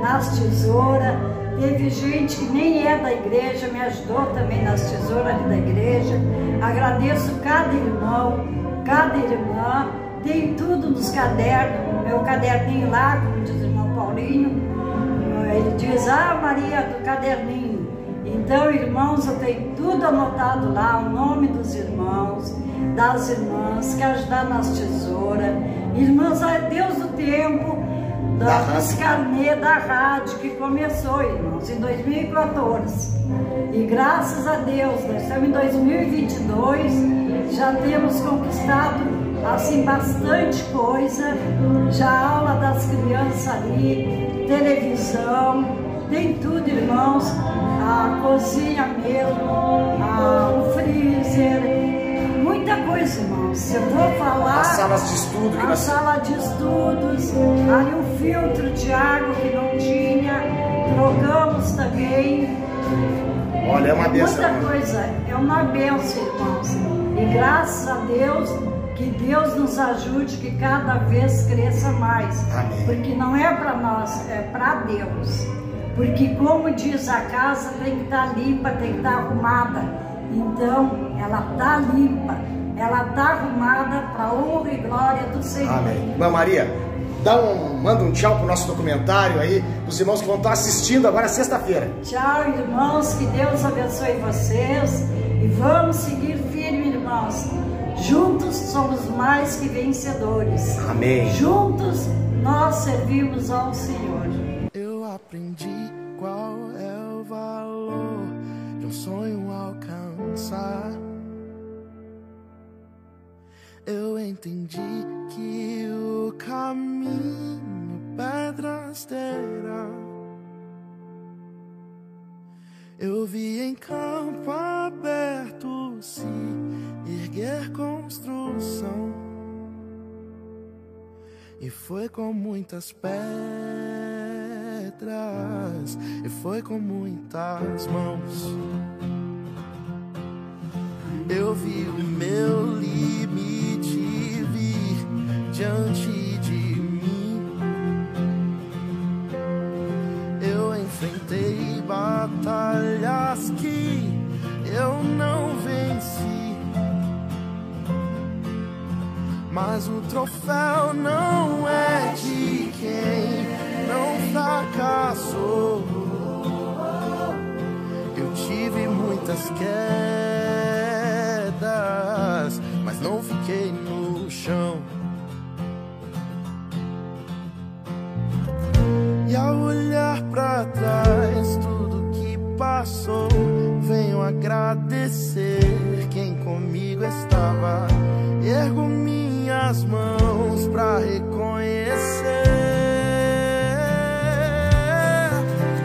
nas tesouras. Teve gente que nem é da igreja, me ajudou também nas tesouras ali da igreja. Agradeço cada irmão, cada irmã. Tem tudo nos cadernos, meu caderninho lá, como diz o irmão Paulinho. Ele diz, Maria, do caderninho. Então, irmãos, eu tenho tudo anotado lá, o nome dos irmãos, das irmãs, que ajudaram nas tesouras. Irmãos, Deus do tempo, dos carnê da rádio, que começou, irmãos, em 2014. E graças a Deus, nós estamos em 2022, já temos conquistado, assim, bastante coisa. Já aula das crianças ali, televisão, tem tudo, irmãos. A cozinha mesmo, o freezer, muita coisa, irmãos. Se eu vou falar... As salas de estudo. A sala de estudos, ali um filtro de água que não tinha, trocamos também. Olha, é uma benção. Muita coisa, é uma benção, irmãos. E graças a Deus, que Deus nos ajude, que cada vez cresça mais. Amém. Porque não é para nós, é para Deus. Porque, como diz, a casa tem que estar limpa, tem que estar arrumada. Então, ela está limpa. ela está arrumada para a honra e glória do Senhor. Amém. Irmã Maria, manda um tchau pro nosso documentário aí, os irmãos que vão estar assistindo agora sexta-feira. Tchau, irmãos, que Deus abençoe vocês e vamos seguir firme, irmãos. Juntos somos mais que vencedores. Amém. Juntos nós servimos ao Senhor. Eu aprendi qual é o valor de um sonho alcançar. Eu entendi que o caminho pedras terá. Eu vi em campo aberto se erguer construção, e foi com muitas pedras, e foi com muitas mãos. Eu vi o meu limite vir diante de mim. Eu enfrentei batalhas que eu não venci, mas o troféu não é de quem não fracassou. Eu tive muitas quedas, mas não fiquei no chão. E ao olhar pra trás tudo que passou, venho agradecer quem comigo estava. Ergo minhas mãos pra reconhecer.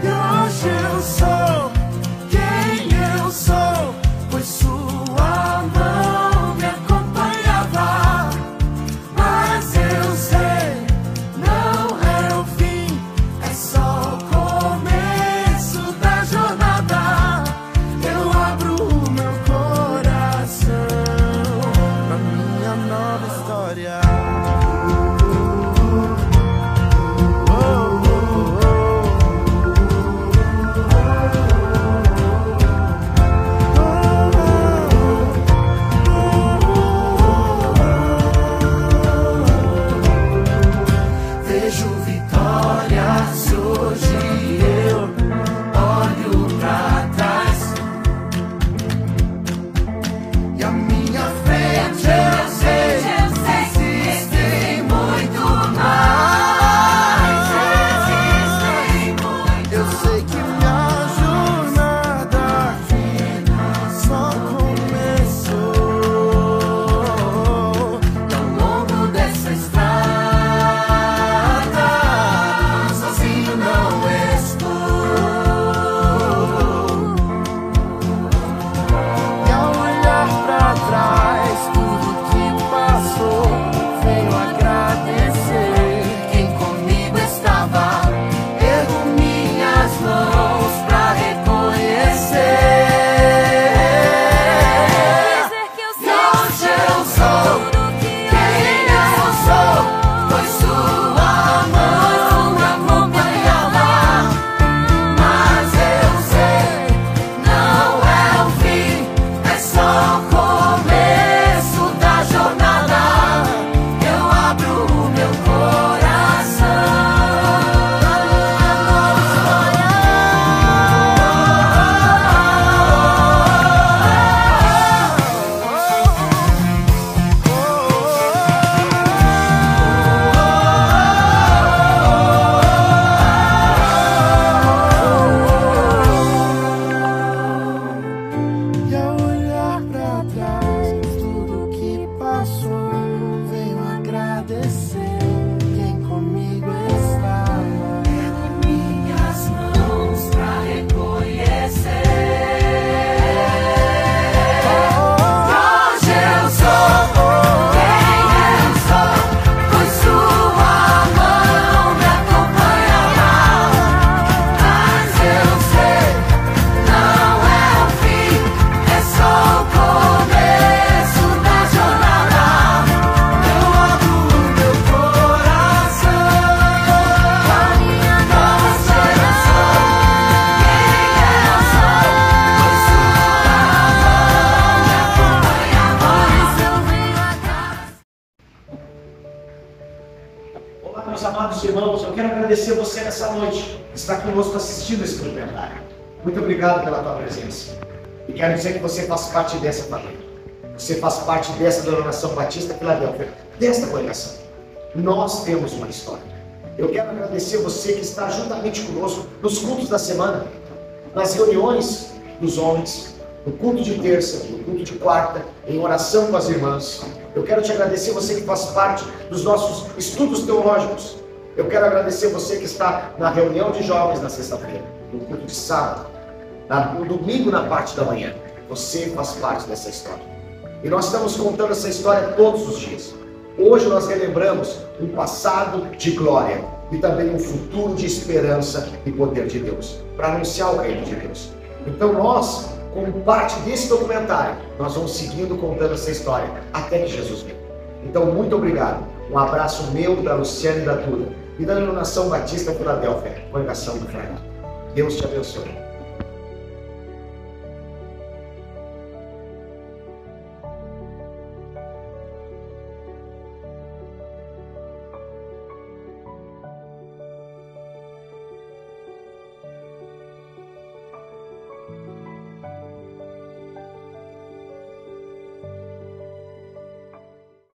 E hoje eu sou quem eu sou, pois sua mão me acompanhava. Mas eu sei, não é o fim, é só o começo da jornada. Eu abro o meu coração pra minha nova história. agradecer você nessa noite, que está conosco assistindo esse documentário. Muito obrigado pela tua presença. E quero dizer que você faz parte dessa família. Você faz parte dessa denominação Batista Filadélfia, desta congregação. Nós temos uma história. Eu quero agradecer você que está juntamente conosco nos cultos da semana, nas reuniões dos homens, no culto de terça, no culto de quarta, em oração com as irmãs. Eu quero te agradecer você que faz parte dos nossos estudos teológicos. Eu quero agradecer você que está na reunião de jovens na sexta-feira, no culto de sábado, no domingo na parte da manhã. Você faz parte dessa história. E nós estamos contando essa história todos os dias. Hoje nós relembramos um passado de glória e também um futuro de esperança e poder de Deus, para anunciar o reino de Deus. Então nós, como parte desse documentário, nós vamos seguindo contando essa história até que Jesus venha. Então muito obrigado. Um abraço meu, da Luciana e da Duda, e da denominação Batista Filadélfia, congregação do Fragata. Deus te abençoe.